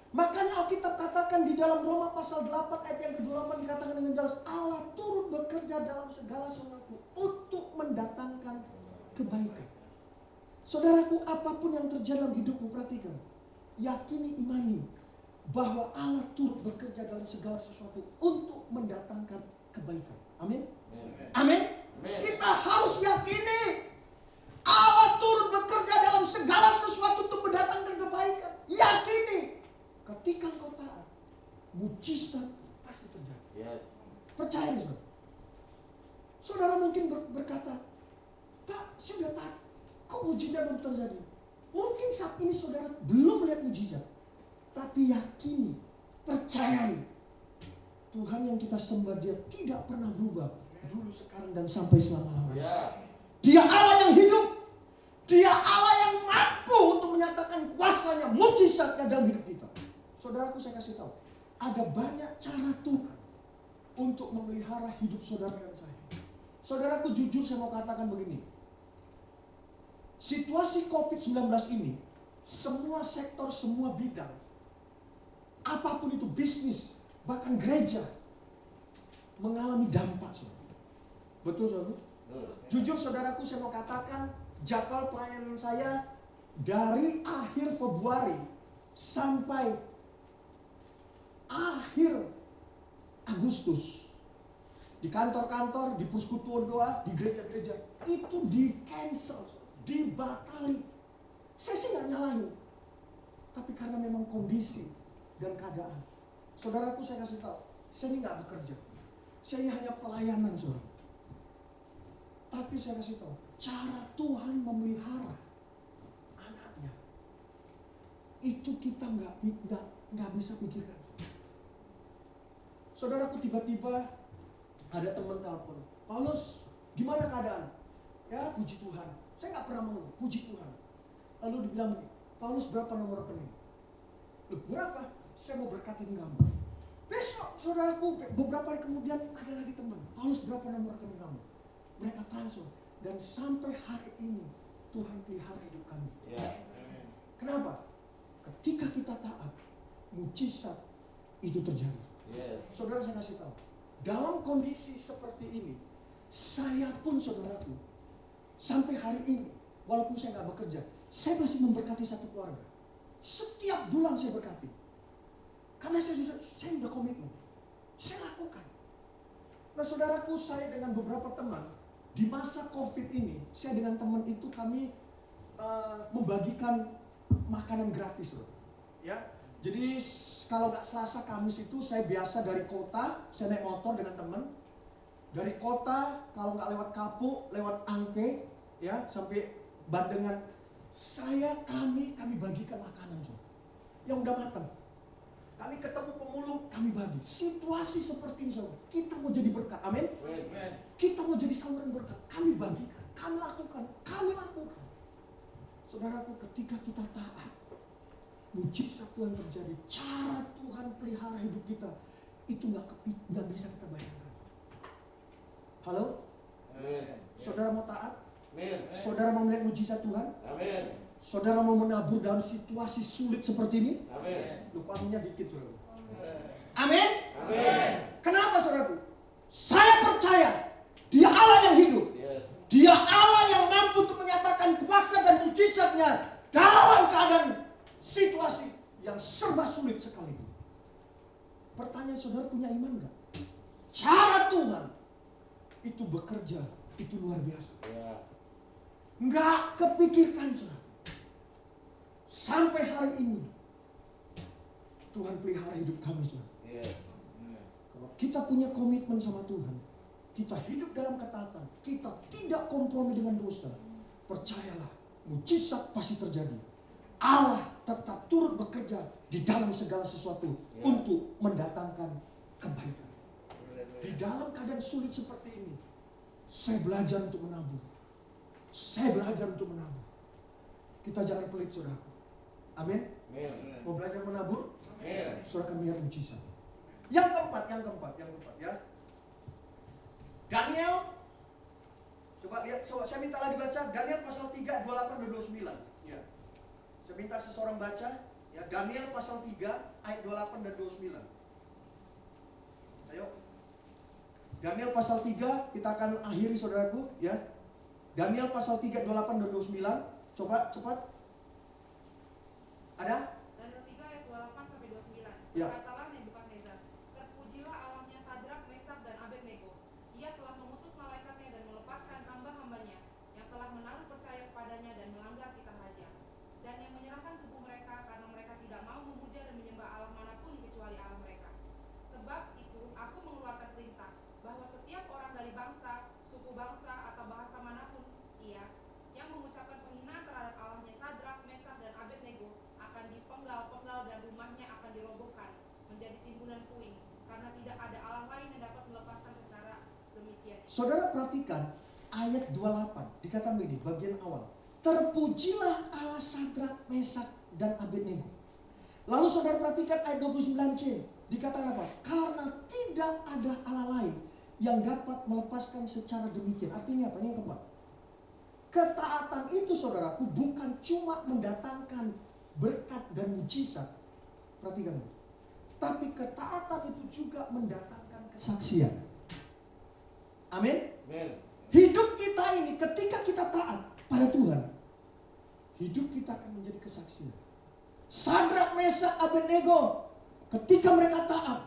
Makanya Alkitab katakan di dalam Roma pasal 8 ayat yang ke-28 dikatakan dengan jelas, Allah turut bekerja dalam segala sesuatu untuk mendatangkan kebaikan. Saudaraku, apapun yang terjadi dalam hidupmu, perhatikan, yakini, imani bahwa Allah turut bekerja dalam segala sesuatu untuk mendatangkan kebaikan. Amin. Amin. Kita harus yakini Allah turut bekerja dalam segala sesuatu untuk mendatangkan kebaikan. Yakini. Ketika engkau taat, mujizat pasti terjadi. Yes. Percaya nih, saudara. Saudara mungkin berkata, Pak, sudah taat, kok mujizat baru terjadi? Mungkin saat ini saudara belum melihat mujizat, tapi yakini, percayai, Tuhan yang kita sembah, Dia tidak pernah berubah, dulu, sekarang, dan sampai selama-lamanya. Ya. Dia Allah yang hidup, Dia Allah yang mampu untuk menyatakan kuasanya, mujizatnya dalam hidup kita. Saudaraku, saya kasih tahu, ada banyak cara Tuhan untuk memelihara hidup saudara dan saya. Saudaraku, jujur saya mau katakan begini. Situasi COVID-19 ini, semua sektor, semua bidang, apapun itu, bisnis, bahkan gereja, mengalami dampak. Saudara. Betul, saudara? Jujur saudaraku, saya mau katakan, jadwal pelayanan saya dari akhir Februari sampai akhir Agustus, di kantor-kantor, di persekutuan doa, di gereja-gereja, itu di cancel, dibatali. Saya sih gak nyalahin, tapi karena memang kondisi dan keadaan. Saudaraku, saya kasih tahu, saya ini gak bekerja. Saya hanya pelayanan, saudara. Tapi saya kasih tahu, cara Tuhan memelihara anaknya itu kita nggak bisa pikirkan. Saudaraku, tiba-tiba ada teman telepon, Paulus, gimana keadaan? Ya, puji Tuhan. Saya nggak pernah mau, puji Tuhan. Lalu dibilang, Paulus, berapa nomor rekening? Loh, berapa? Saya mau berkatin kamu. Besok, saudaraku, beberapa hari kemudian ada lagi teman, Paulus, berapa nomor rekening kamu? Mereka transfer. Dan sampai hari ini Tuhan pelihara hidup kami. Kenapa? Ketika kita taat, mujizat itu terjadi. Saudara, saya kasih tahu, dalam kondisi seperti ini, saya pun, saudaraku, sampai hari ini, walaupun saya nggak bekerja, saya masih memberkati satu keluarga. Setiap bulan saya berkati, karena saya sudah komitmen, saya lakukan. Nah, saudaraku, saya dengan beberapa teman di masa COVID ini, saya dengan teman itu kami membagikan makanan gratis, loh. Ya, jadi kalau nggak Selasa Kamis itu saya biasa dari kota, saya naik motor dengan teman. Dari kota, kalau nggak lewat Kapuk, lewat Angke, ya, sampai Bandengan, kami bagikan makanan, so, yang udah matang. Kami ketemu pemulung, kami bagi. Situasi seperti ini, so, kita mau jadi berkat, amin. Kita mau jadi saluran berkat, kami bagikan, kami lakukan. Saudaraku, ketika kita taat, mujizat Tuhan terjadi. Cara Tuhan pelihara hidup kita itu nggak bisa kita bayangkan. Halo? Saudara mau taat? Saudara mau melihat mujizat Tuhan? Saudara mau menabur dalam situasi sulit seperti ini? Lupa aminnya dikit, saudara. Amin? Kenapa, saudaraku? Saya percaya Dia Allah yang hidup. Dia Allah yang mampu untuk menyatakan kuasa dan mujizatnya dalam keadaan situasi yang serba sulit sekalipun. Pertanyaan, saudara punya iman gak? Cara Tuhan itu bekerja, itu luar biasa. Nggak kepikirkan, saudara. Sampai hari ini Tuhan pelihara hidup kami, saudara. Kalau kita punya komitmen sama Tuhan, kita hidup dalam ketaatan, kita tidak kompromi dengan dosa, percayalah, mujizat pasti terjadi. Allah tetap turut bekerja di dalam segala sesuatu untuk mendatangkan kebaikan. Di dalam keadaan sulit seperti ini, saya belajar untuk menabur. Kita jangan pelit, saudaraku. Amin. Mau belajar menabur? Saudara akan melihat mujizat. Yang keempat, ya. Daniel, coba lihat, saya minta lagi baca Daniel pasal 3, 28 dan 29. Ya. Saya minta seseorang baca, ya, Daniel pasal 3 ayat 28 dan 29. Ayo. Daniel pasal 3, kita akan akhiri, saudaraku, ya. Daniel pasal 3, 28 dan 29. Coba cepat. Ada? Daniel 3 ayat 28 sampai 29. Ya. Katalah Nebukadnezar, terpujilah Allahnya Sadrak, Mesak dan Abednego. Ia telah memutus malaikatnya dan melepaskan hamba-hambanya yang telah menaruh percaya kepadanya dan melanggar titah raja, dan yang menyerahkan tubuh mereka karena mereka tidak mau memuja dan menyembah Allah manapun kecuali Allah mereka. Sebab itu aku mengeluarkan perintah bahwa setiap orang dari bangsa, suku bangsa atau bahasa manapun ia yang mengucapkan penghinaan terhadap Allahnya Sadrak, Mesak dan Abednego akan dipenggal-penggal dan rumahnya akan dirobohkan menjadi timbunan puing, karena tidak ada Allah lain yang dapat melepaskan secara demikian. Saudara perhatikan ayat 28, dikatakan begini, bagian awal. Terpujilah Allah Sadrak, Mesak dan Abednego. Lalu saudara perhatikan ayat 29c, dikatakan apa? Karena tidak ada Allah lain yang dapat melepaskan secara demikian. Artinya apa? Ini yang keempat. Ketaatan itu, saudaraku, bukan cuma mendatangkan berkat dan mujizat. Perhatikan. Tapi ketaatan itu juga mendatangkan kesaksian. Amin. Hidup kita ini ketika kita taat pada Tuhan, hidup kita akan menjadi kesaksian. Sadrak, Mesak, Abednego, ketika mereka taat,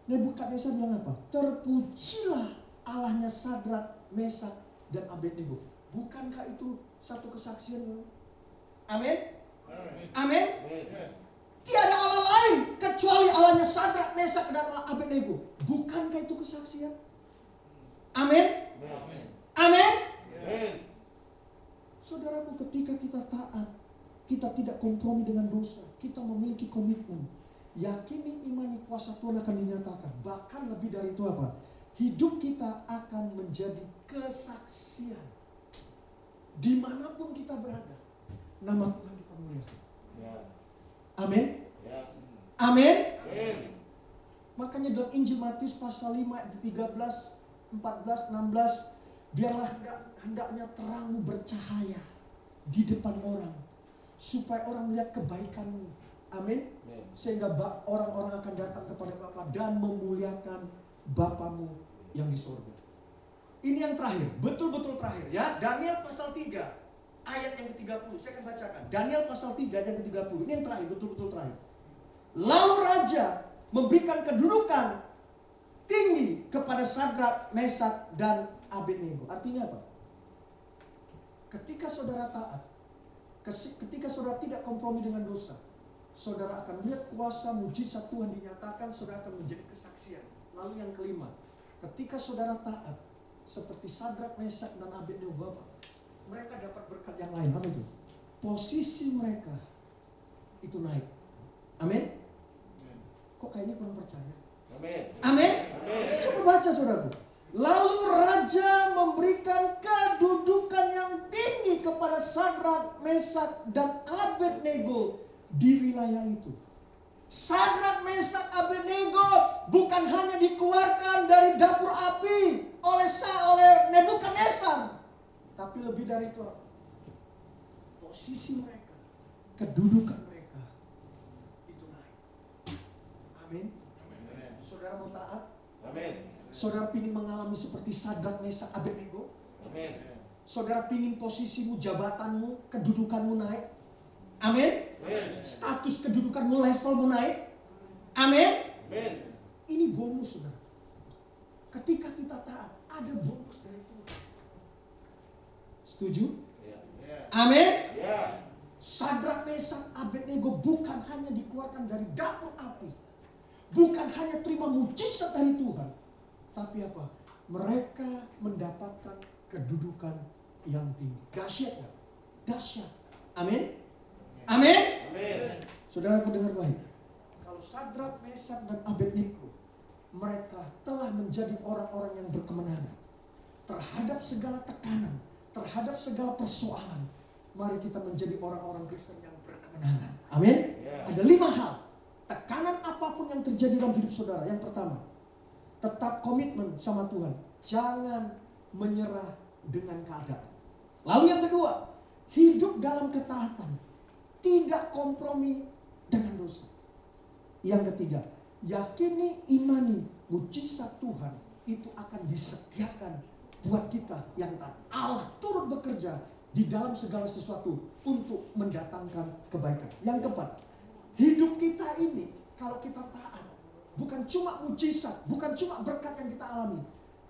Nebukadnezar bilang apa? Terpujilah Allahnya Sadrak, Mesak dan Abednego. Bukankah itu satu kesaksian? Amin. Amin. Tiada Allah lain lain kecuali Allahnya Sadrak, Mesak, dan Abednego. Bukankah itu kesaksian? Amin. Amin. Saudaraku, ketika kita taat, kita tidak kompromi dengan dosa, kita memiliki komitmen, yakini, imani, kuasa Tuhan akan dinyatakan. Bahkan lebih dari itu apa? Hidup kita akan menjadi kesaksian. Dimanapun kita berada, nama Tuhan dipermuliakan. Amin. Amin. Makanya dalam Injil Matius pasal 5 ayat 13, 14, 16, biarlah hendaknya terangmu bercahaya di depan orang, supaya orang melihat kebaikanmu. Amin. Sehingga orang-orang akan datang kepada Bapa dan memuliakan Bapamu yang di surga. Ini yang terakhir, betul-betul terakhir ya. Daniel pasal 3 ayat yang ke-30. Saya akan bacakan. Daniel pasal 3 ayat yang ke-30. Ini yang terakhir, betul-betul terakhir. Lalu raja memberikan kedudukan tinggi kepada Sadrak, Mesak, dan Abednego. Artinya apa? Ketika saudara taat, ketika saudara tidak kompromi dengan dosa, saudara akan melihat kuasa mujizat Tuhan dinyatakan, saudara akan menjadi kesaksian. Lalu yang kelima, ketika saudara taat, seperti Sadrak, Mesak, dan Abednego, Bapak, mereka dapat berkat yang lain. Apa itu? Posisi mereka itu naik. Amin. Kok kayaknya kurang percaya? Amin. Coba baca saudaraku. Lalu raja memberikan kedudukan yang tinggi kepada Sadrak, Mesak, dan Abednego di wilayah itu. Sadrak, Mesak, Abednego bukan hanya dikeluarkan dari dapur api oleh Nebukadnezar, tapi lebih dari itu, posisi mereka, kedudukan mereka itu naik. Amin. Saudara mau taat? Amin. Saudara ingin mengalami seperti Sadrak, Mesak, Abednego? Amin. Saudara ingin posisimu, jabatanmu, kedudukanmu naik? Amin. Status kedudukanmu, levelmu naik? Amin. Ini bonus, saudara. Ketika kita taat, ada bonus dari Tuhan. Setuju? Amin. Sadrak, Mesak, Abednego bukan hanya dikeluarkan dari dapur api, bukan hanya terima mujizat dari Tuhan, tapi apa? Mereka mendapatkan kedudukan yang tinggi. Dahsyat gak? Dahsyat. Amin. Amin. Saudaraku dengar baik. Kalau Sadrak, Mesak, dan Abednego, mereka telah menjadi orang-orang yang berkemenangan terhadap segala tekanan, terhadap segala persoalan. Mari kita menjadi orang-orang Kristen yang berkemenangan. Amin. Ada 5 hal. Tekanan apapun yang terjadi dalam hidup saudara. Yang pertama, tetap komitmen sama Tuhan. Jangan menyerah dengan keadaan. Lalu yang kedua, hidup dalam ketaatan. Tidak kompromi dengan dosa. Yang ketiga, yakini, imani mujizat Tuhan itu akan disediakan buat kita yang taat. Allah turut bekerja di dalam segala sesuatu untuk mendatangkan kebaikan. Yang keempat, hidup kita ini kalau kita taat, bukan cuma mujizat, bukan cuma berkat yang kita alami.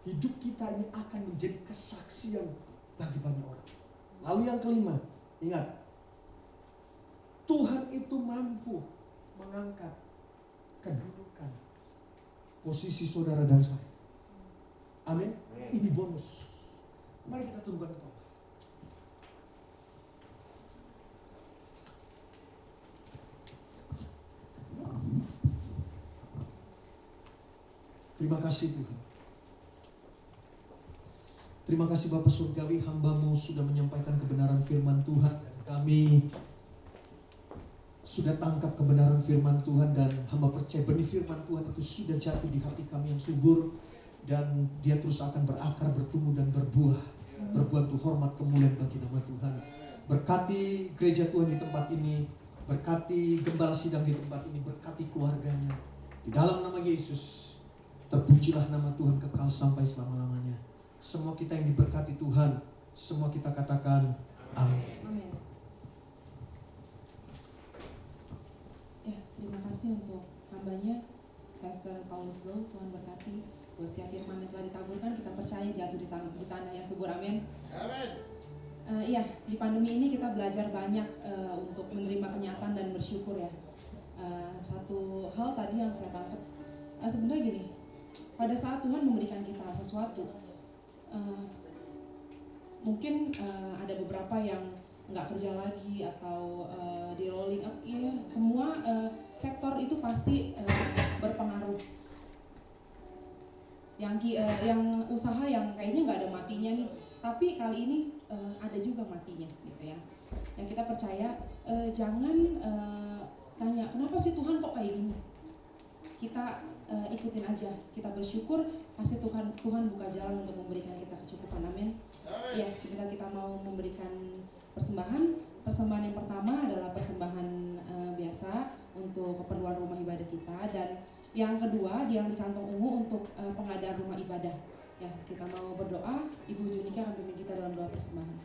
Hidup kita ini akan menjadi kesaksian bagi banyak orang. Lalu yang kelima, ingat, Tuhan itu mampu mengangkat kedudukan posisi saudara dan saya. Amin. Ini bonus. Mari kita tundukkan kepala. Terima kasih Tuhan. Terima kasih Bapa Surgawi, hamba-Mu sudah menyampaikan kebenaran firman Tuhan. Dan kami sudah tangkap kebenaran firman Tuhan, dan hamba percaya benih firman Tuhan itu sudah jatuh di hati kami yang subur, dan dia terus akan berakar, bertumbuh dan berbuah, berbuat untuk hormat kemuliaan bagi nama Tuhan. Berkati gereja Tuhan di tempat ini, berkati gembala sidang di tempat ini, berkati keluarganya. Di dalam nama Yesus, terpujilah nama Tuhan kekal sampai selama-lamanya. Semua kita yang diberkati Tuhan, semua kita katakan amin. Amin. Ya, terima kasih untuk hambanya Pastor Paulus Low. Tuhan berkati. Usia firman yang telah ditaburkan, kita percaya jatuh di tanah yang subur. Amin. Amin. Iya, di pandemi ini kita belajar banyak untuk menerima kenyataan dan bersyukur ya. satu hal tadi yang saya tangkap, sebenarnya gini, pada saat Tuhan memberikan kita sesuatu, mungkin ada beberapa yang nggak kerja lagi atau di rolling up, iya, semua sektor itu pasti berpengaruh. Yang usaha yang kayaknya nggak ada matinya nih, tapi kali ini ada juga matinya, gitu ya. Yang kita percaya, jangan tanya kenapa sih Tuhan kok kayak gini. Kita ikutin aja, kita bersyukur hasil Tuhan buka jalan untuk memberikan kita kecukupan. Amin. Ya, sebentar kita mau memberikan persembahan. Persembahan yang pertama adalah persembahan biasa untuk keperluan rumah ibadah kita, dan yang kedua yang di kantong ungu untuk pengadaan rumah ibadah. Ya, kita mau berdoa. Ibu Junika akan pimpin kita dalam doa persembahan.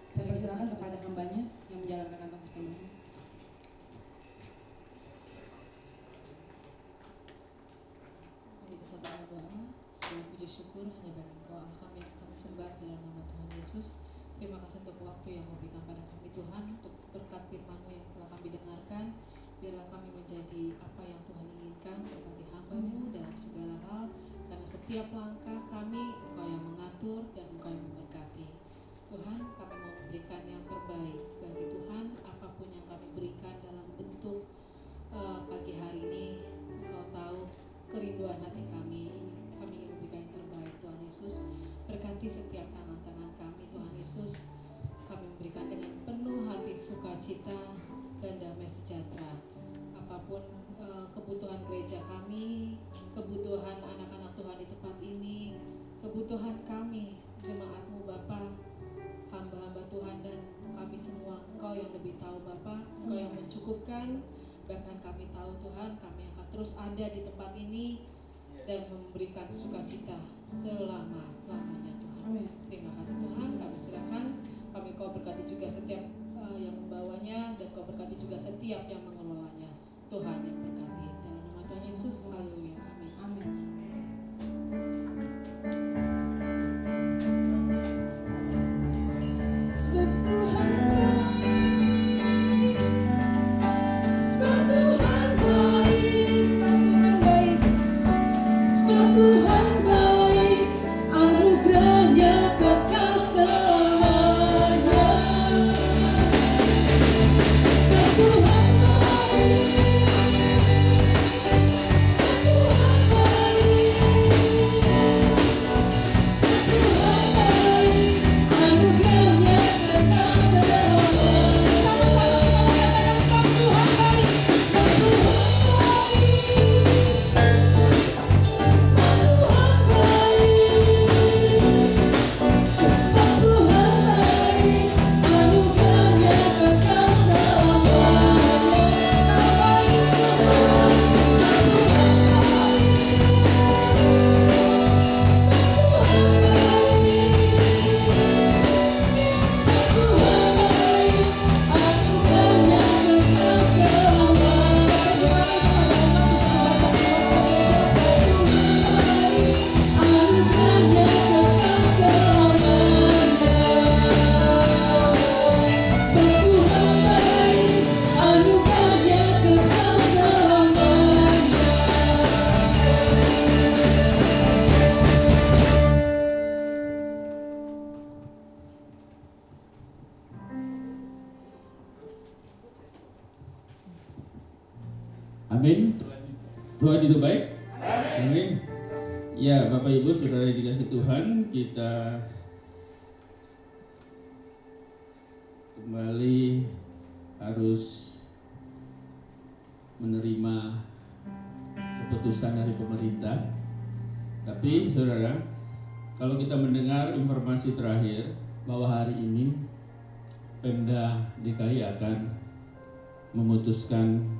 Saya persilakan kepada hambanya yang menjalankan kantong persembahan. Segala puji syukur hanya bagi Engkau Allah kami yang kami sembah dalam nama Tuhan Yesus. Terima kasih untuk waktu yang Kau berikan pada kami Tuhan, untuk berkat firman-Mu yang telah kami dengarkan. Biarlah kami menjadi apa yang Tuhan inginkan, berkati hamba-Mu dalam segala hal, karena setiap langkah kami Engkau yang mengatur dan Engkau yang memberkati. Tuhan, kami mau memberikan yang terbaik bagi Tuhan, apapun yang kami berikan dalam bentuk pagi hari ini. Engkau tahu kerinduan hati kami ingin memberikan yang terbaik. Tuhan Yesus, berkati setiap tangan-tangan kami. Tuhan Yesus, kami memberikan dengan penuh hati sukacita dan damai sejahtera. Apapun kebutuhan gereja kami, kebutuhan anak-anak Tuhan di tempat ini, kebutuhan kami, jemaat-Mu Bapa, hamba-hamba Tuhan dan kami semua, Engkau yang lebih tahu Bapa, Engkau yang mencukupkan. Bahkan kami tahu Tuhan, kami akan terus ada di tempat ini dan memberikan sukacita selama-lamanya Tuhan. Amin. Terima kasih Tuhan, kami silakan. Kami Kau berkati juga setiap yang membawanya, dan Kau berkati juga setiap yang mengelolanya. Tuhan yang berkati. Dalam nama Tuhan Yesus, haleluya. Amin. Amin. Amin. Tuhan itu baik. Amin. Ya, Bapak Ibu Saudara yang dikasihi Tuhan, kita kembali harus menerima keputusan dari pemerintah. Tapi Saudara, kalau kita mendengar informasi terakhir bahwa hari ini Pemda DKI akan memutuskan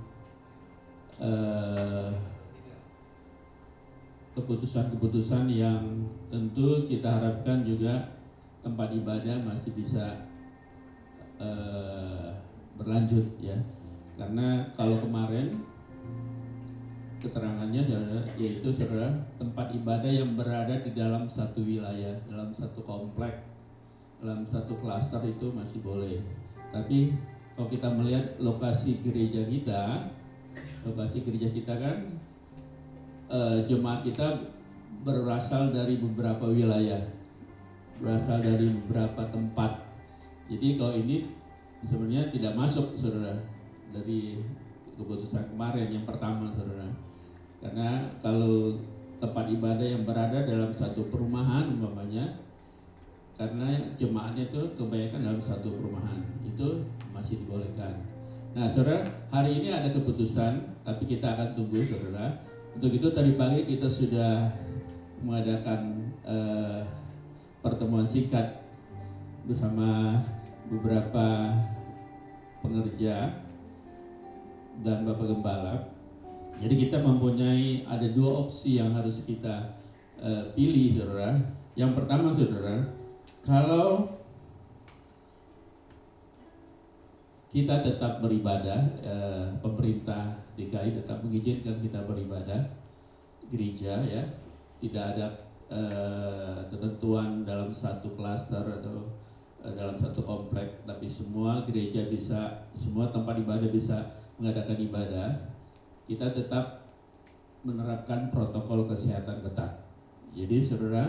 keputusan-keputusan yang tentu kita harapkan juga tempat ibadah masih bisa berlanjut ya, karena kalau kemarin keterangannya yaitu saudara, tempat ibadah yang berada di dalam satu wilayah, dalam satu komplek, dalam satu klaster itu masih boleh, tapi kalau kita melihat lokasi gereja kita kan jemaat kita berasal dari beberapa wilayah, berasal dari beberapa tempat. Jadi kalau ini sebenarnya tidak masuk, saudara, dari keputusan kemarin yang pertama, saudara. Karena kalau tempat ibadah yang berada dalam satu perumahan umpamanya, karena jemaatnya itu kebanyakan dalam satu perumahan, itu masih dibolehkan. Nah, saudara, hari ini ada keputusan, tapi kita akan tunggu, saudara. Untuk itu tadi pagi kita sudah mengadakan pertemuan singkat bersama beberapa pengerja dan Bapak Gembala. Jadi kita mempunyai ada dua opsi yang harus kita pilih, saudara. Yang pertama, saudara, kalau kita tetap beribadah, pemerintah DKI tetap mengizinkan kita beribadah gereja, ya, tidak ada ketentuan dalam satu klaster atau dalam satu komplek, tapi semua gereja bisa, semua tempat ibadah bisa mengadakan ibadah. Kita tetap menerapkan protokol kesehatan ketat. Jadi saudara,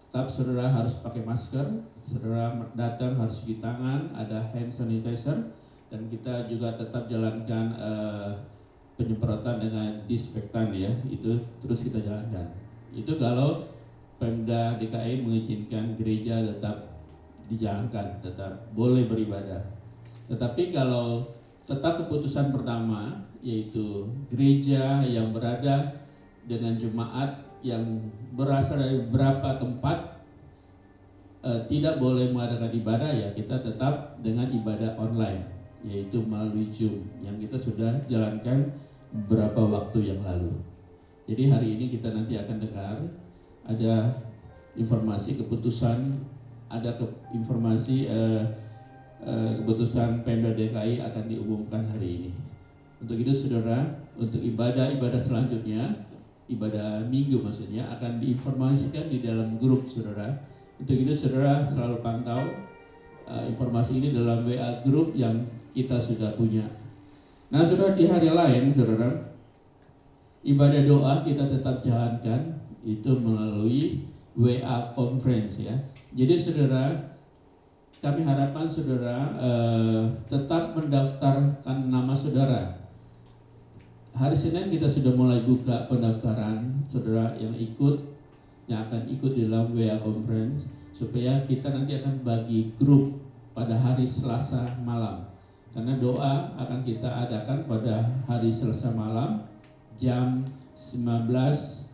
tetap saudara harus pakai masker, saudara datang harus cuci tangan, ada hand sanitizer, dan kita juga tetap jalankan penyemprotan dengan disinfektan, ya, itu terus kita jalankan. Itu kalau Pemda DKI mengizinkan gereja tetap dijalankan, tetap boleh beribadah. Tetapi kalau tetap keputusan pertama, yaitu gereja yang berada dengan jemaat yang berasal dari beberapa tempat tidak boleh mengadakan ibadah, ya kita tetap dengan ibadah online, yaitu melalui Zoom yang kita sudah jalankan beberapa waktu yang lalu. Jadi hari ini kita nanti akan dengar ada informasi keputusan, ada informasi keputusan Pemda DKI akan diumumkan hari ini. Untuk itu saudara, untuk ibadah selanjutnya, ibadah minggu maksudnya, akan diinformasikan di dalam grup saudara. Untuk itu saudara selalu pantau informasi ini dalam WA grup yang kita sudah punya. Nah saudara, di hari lain saudara, ibadah doa kita tetap jalankan itu melalui WA conference, ya. Jadi saudara, kami harapkan saudara tetap mendaftarkan nama saudara. Hari Senin kita sudah mulai buka pendaftaran saudara yang akan ikut di dalam WA conference, supaya kita nanti akan bagi grup pada hari Selasa malam. Karena doa akan kita adakan pada hari Selasa malam jam 19.15.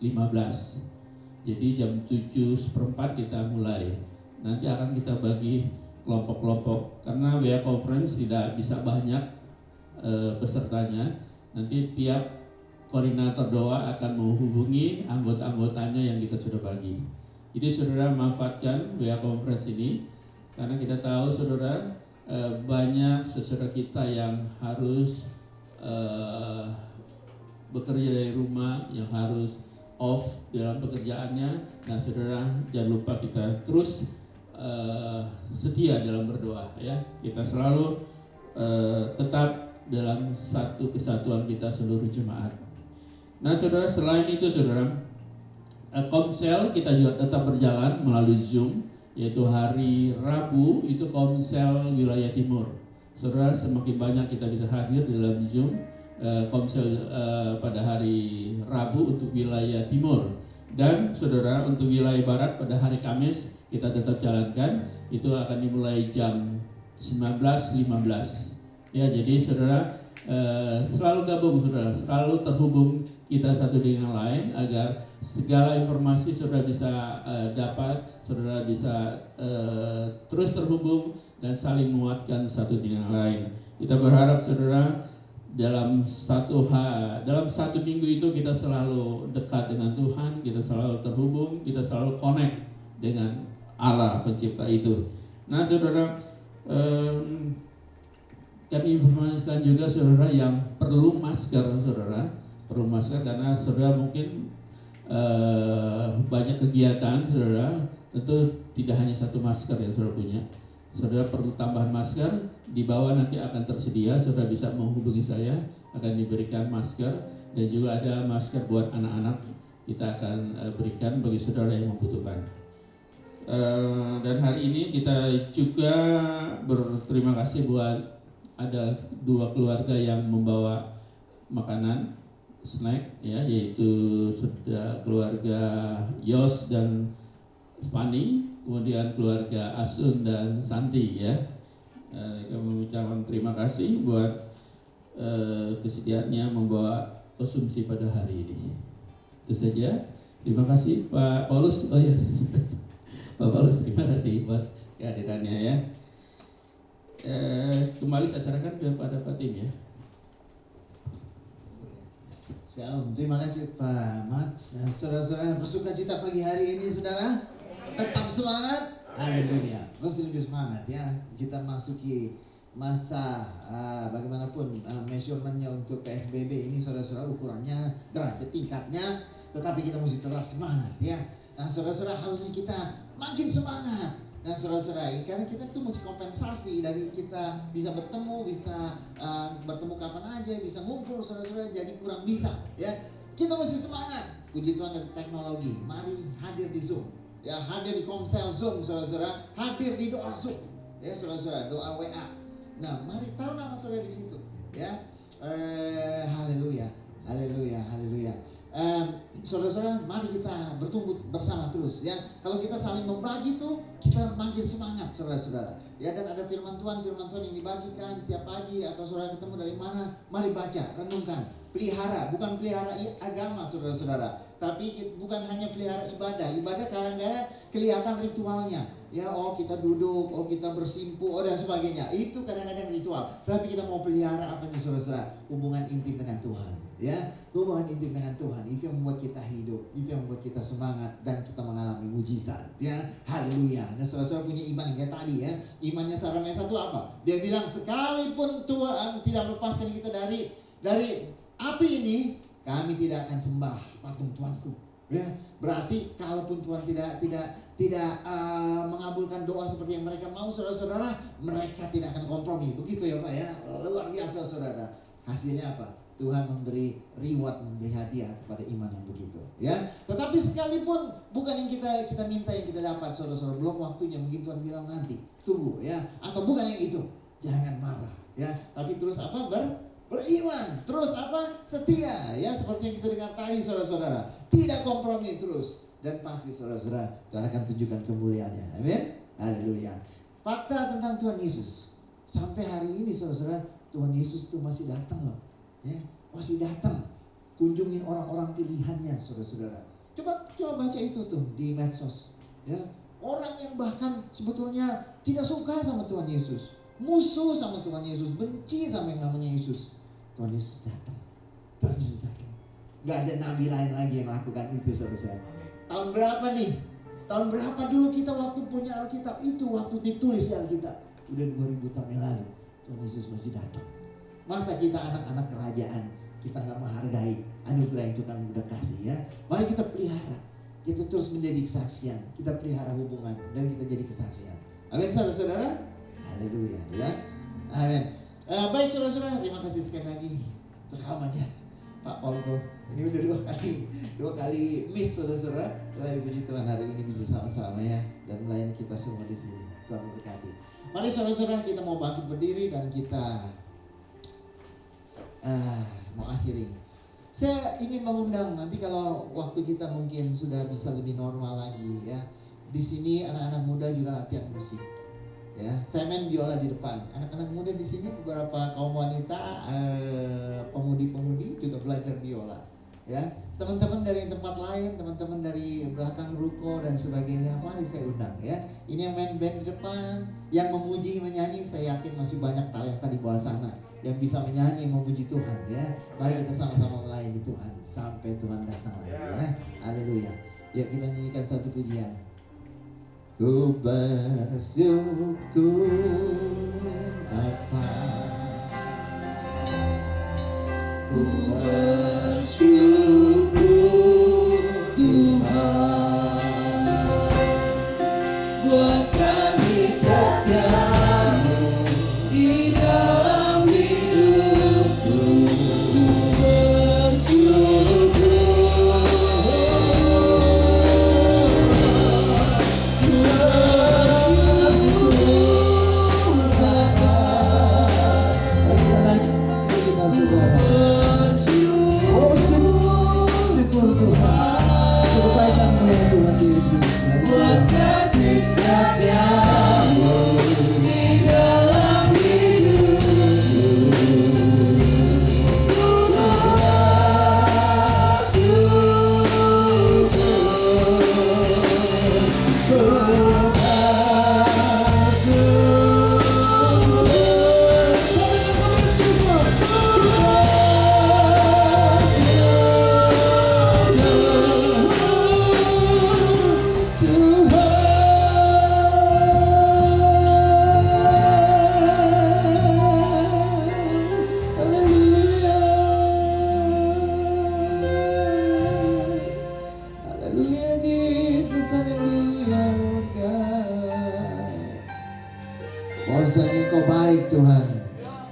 Jadi jam 7:15 kita mulai. Nanti akan kita bagi kelompok-kelompok, karena WA conference tidak bisa banyak pesertanya. Nanti tiap koordinator doa akan menghubungi anggota-anggotanya yang kita sudah bagi. Jadi saudara manfaatkan WA conference ini, karena kita tahu saudara banyak saudara kita yang harus bekerja dari rumah, yang harus off dalam pekerjaannya. Nah saudara, jangan lupa kita terus setia dalam berdoa, ya. Kita selalu tetap dalam satu kesatuan kita seluruh jemaat. Nah saudara, selain itu saudara, komsel kita juga tetap berjalan melalui Zoom, yaitu hari Rabu itu komsel wilayah timur. Saudara, semakin banyak kita bisa hadir dalam Zoom komsel pada hari Rabu untuk wilayah timur. Dan saudara, untuk wilayah barat pada hari Kamis kita tetap jalankan, itu akan dimulai jam 19.15. Ya, jadi saudara selalu gabung saudara, selalu terhubung kita satu dengan lain, agar segala informasi saudara bisa dapat, saudara bisa terus terhubung dan saling menguatkan satu dengan lain. Kita berharap saudara dalam satu minggu itu kita selalu dekat dengan Tuhan, kita selalu terhubung, kita selalu connect dengan Allah pencipta itu. Nah saudara, kami informasikan juga saudara yang perlu masker, saudara perlu masker, karena saudara mungkin banyak kegiatan saudara, tentu tidak hanya satu masker yang saudara punya. Saudara perlu tambahan masker, di bawah nanti akan tersedia, saudara bisa menghubungi saya, akan diberikan masker, dan juga ada masker buat anak-anak, kita akan berikan bagi saudara yang membutuhkan. Dan hari ini kita juga berterima kasih buat ada 2 keluarga yang membawa makanan, snack, ya, yaitu sudah keluarga Yos dan Spani, kemudian keluarga Asun dan Santi, ya. Kami mengucapkan terima kasih buat kesediaannya membawa konsumsi pada hari ini. Itu saja. Terima kasih Pak Paulus. Oh ya, Pak Paulus, terima kasih buat kehadirannya, ya. Kembali saya serahkan kepada Pak Tim, ya. Shalom, terima kasih Pak Mat. Saudara-saudara bersuka cita pagi hari ini, saudara. Tetap semangat, haleluya. Terus lebih semangat, ya. Kita masuki masa bagaimanapun measurementnya untuk PSBB ini, saudara-saudara, ukurannya, derajat tingkatnya, tetapi kita mesti tetap semangat, ya. Nah, saudara-saudara, harusnya kita makin semangat. Nah, saudara-saudara, karena kita itu mesti kompensasi dari kita bisa bertemu, bertemu kapan aja, bisa ngumpul, saudara-saudara, jadi kurang bisa, ya. Kita mesti semangat. Puji Tuhan dari teknologi. Mari hadir di Zoom. Ya, hadir di Komsel Zoom, saudara-saudara, hadir di doa Zoom, ya, saudara-saudara, doa WA. Nah, mari taruh nama saudara di situ, ya. Haleluya, haleluya, haleluya. Saudara-saudara, mari kita bertumbuh bersama terus, ya. Kalau kita saling membagi tuh, kita makin semangat, saudara-saudara. Ya, dan ada firman Tuhan yang dibagikan setiap pagi, atau saudara ketemu dari mana, mari baca, renungkan, pelihara, bukan pelihara agama, saudara-saudara, tapi bukan hanya pelihara ibadah. Ibadah kadang-kadang kelihatan ritualnya, ya, oh kita duduk, oh kita bersimpu, oh dan sebagainya. Itu kadang-kadang ritual. Tapi kita mau pelihara apa nih, saudara-saudara? Hubungan intim dengan Tuhan, ya. Hubungan intim dengan Tuhan itu yang membuat kita hidup, itu yang membuat kita semangat dan kita mengalami mujizat, ya. Haleluya. Dan saudara-saudara punya iman yang kayak tadi, ya. Imannya Sarah Mesa itu apa? Dia bilang sekalipun Tuhan tidak melepaskan kita dari api ini, kami tidak akan sembah patung Tuanku, ya. Berarti kalaupun Tuhan tidak mengabulkan doa seperti yang mereka mau, saudara-saudara, mereka tidak akan kompromi. Begitu ya Pak, ya. Luar biasa, saudara. Hasilnya apa? Tuhan memberi reward, memberi hadiah kepada iman yang begitu, ya. Tetapi sekalipun bukan yang kita minta yang kita dapat, saudara-saudara, belum waktunya, mungkin Tuhan bilang nanti, tunggu, ya. Atau bukan yang itu, jangan marah, ya. Tapi terus apa? Beriman, terus apa? Setia, ya, seperti yang kita dengar tadi, saudara-saudara. Tidak kompromi terus, dan pasti, saudara-saudara, Tuhan akan tunjukkan kemuliaannya. Amin. Haleluya. Fakta tentang Tuhan Yesus sampai hari ini, saudara-saudara, Tuhan Yesus itu masih datang loh, ya, masih datang kunjungin orang-orang pilihannya, saudara-saudara. Coba baca itu tuh di medsos, ya. Orang yang bahkan sebetulnya tidak suka sama Tuhan Yesus, musuh sama Tuhan Yesus, benci sama yang namanya Yesus, Tuhan Yesus datang. Tuhan Yesus datang. Gak ada nabi lain lagi yang lakukan itu, saudara-saudara. Tahun berapa nih? Tahun berapa dulu kita waktu punya Alkitab itu, waktu ditulis Alkitab? Udah 2000 tahun yang lalu. Tuhan Yesus masih datang. Masa kita anak-anak kerajaan, kita gak menghargai anugerah yang Tuhan udah kasih, ya. Mari kita pelihara. Kita terus menjadi kesaksian. Kita pelihara hubungan dan kita jadi kesaksian. Amin, saudara-saudara. Haleluya, ya. Amin. Baik, saudara-saudara, terima kasih sekali lagi rekamannya Pak Paulko. Ini udah dua kali miss, saudara-saudara. Tapi puji Tuhan hari ini bisa sama-sama, ya, dan melayani kita semua di sini. Tuhan memberkati. Mari saudara-saudara, kita mau bangkit berdiri dan kita mau akhiri. Saya ingin mengundang nanti kalau waktu kita mungkin sudah bisa lebih normal lagi, ya. Di sini anak-anak muda juga latihan musik, ya. Saya main biola di depan. Anak-anak muda di sini, beberapa kaum wanita, pemudi-pemudi juga belajar biola, ya. Teman-teman dari tempat lain, teman-teman dari belakang ruko dan sebagainya, mari saya undang, ya. Ini yang main band di depan, yang memuji, menyanyi, saya yakin masih banyak talenta di bawah sana yang bisa menyanyi, memuji Tuhan, ya. Mari kita sama-sama melayani Tuhan sampai Tuhan datang lagi, ya. Haleluya. Yuk kita nyanyikan satu pujian. Ku bersyukur Bapa, ku bersyukur Tuhan, buat kasih setia Kebaikan-Mu ya Tuhan Yesus. Buat kasih setiamu di dalam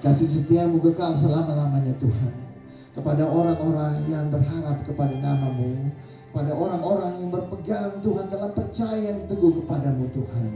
kasih setiamu kekal selama-lamanya Tuhan. Kepada orang-orang yang berharap kepada nama-Mu, pada orang-orang yang berpegang Tuhan dalam percaya yang teguh kepadamu Tuhan.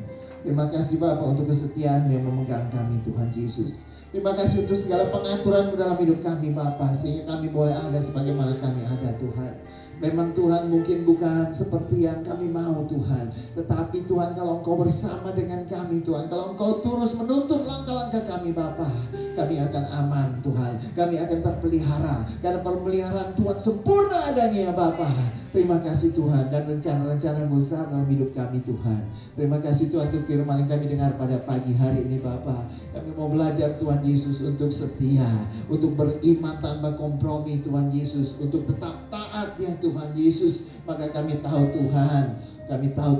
Terima kasih Bapa untuk kesetiaan yang memegang kami Tuhan Yesus. Terima kasih untuk segala pengaturan dalam hidup kami Bapa, sehingga kami boleh ada sebagaimana kami ada Tuhan. Memang Tuhan mungkin bukan seperti yang kami mau Tuhan, tetapi Tuhan kalau Engkau bersama dengan kami Tuhan, kalau Engkau terus menuntun langkah-langkah kami Bapa, kami akan aman Tuhan, kami akan terpelihara, karena pemeliharaan Tuhan sempurna adanya ya Bapa. Terima kasih Tuhan, dan rencana-rencana besar dalam hidup kami Tuhan. Terima kasih Tuhan untuk firman yang kami dengar pada pagi hari ini Bapa. Kami mau belajar Tuhan Yesus untuk setia, untuk beriman tanpa kompromi Tuhan Yesus, untuk tetap taat ya Tuhan Yesus. Maka kami tahu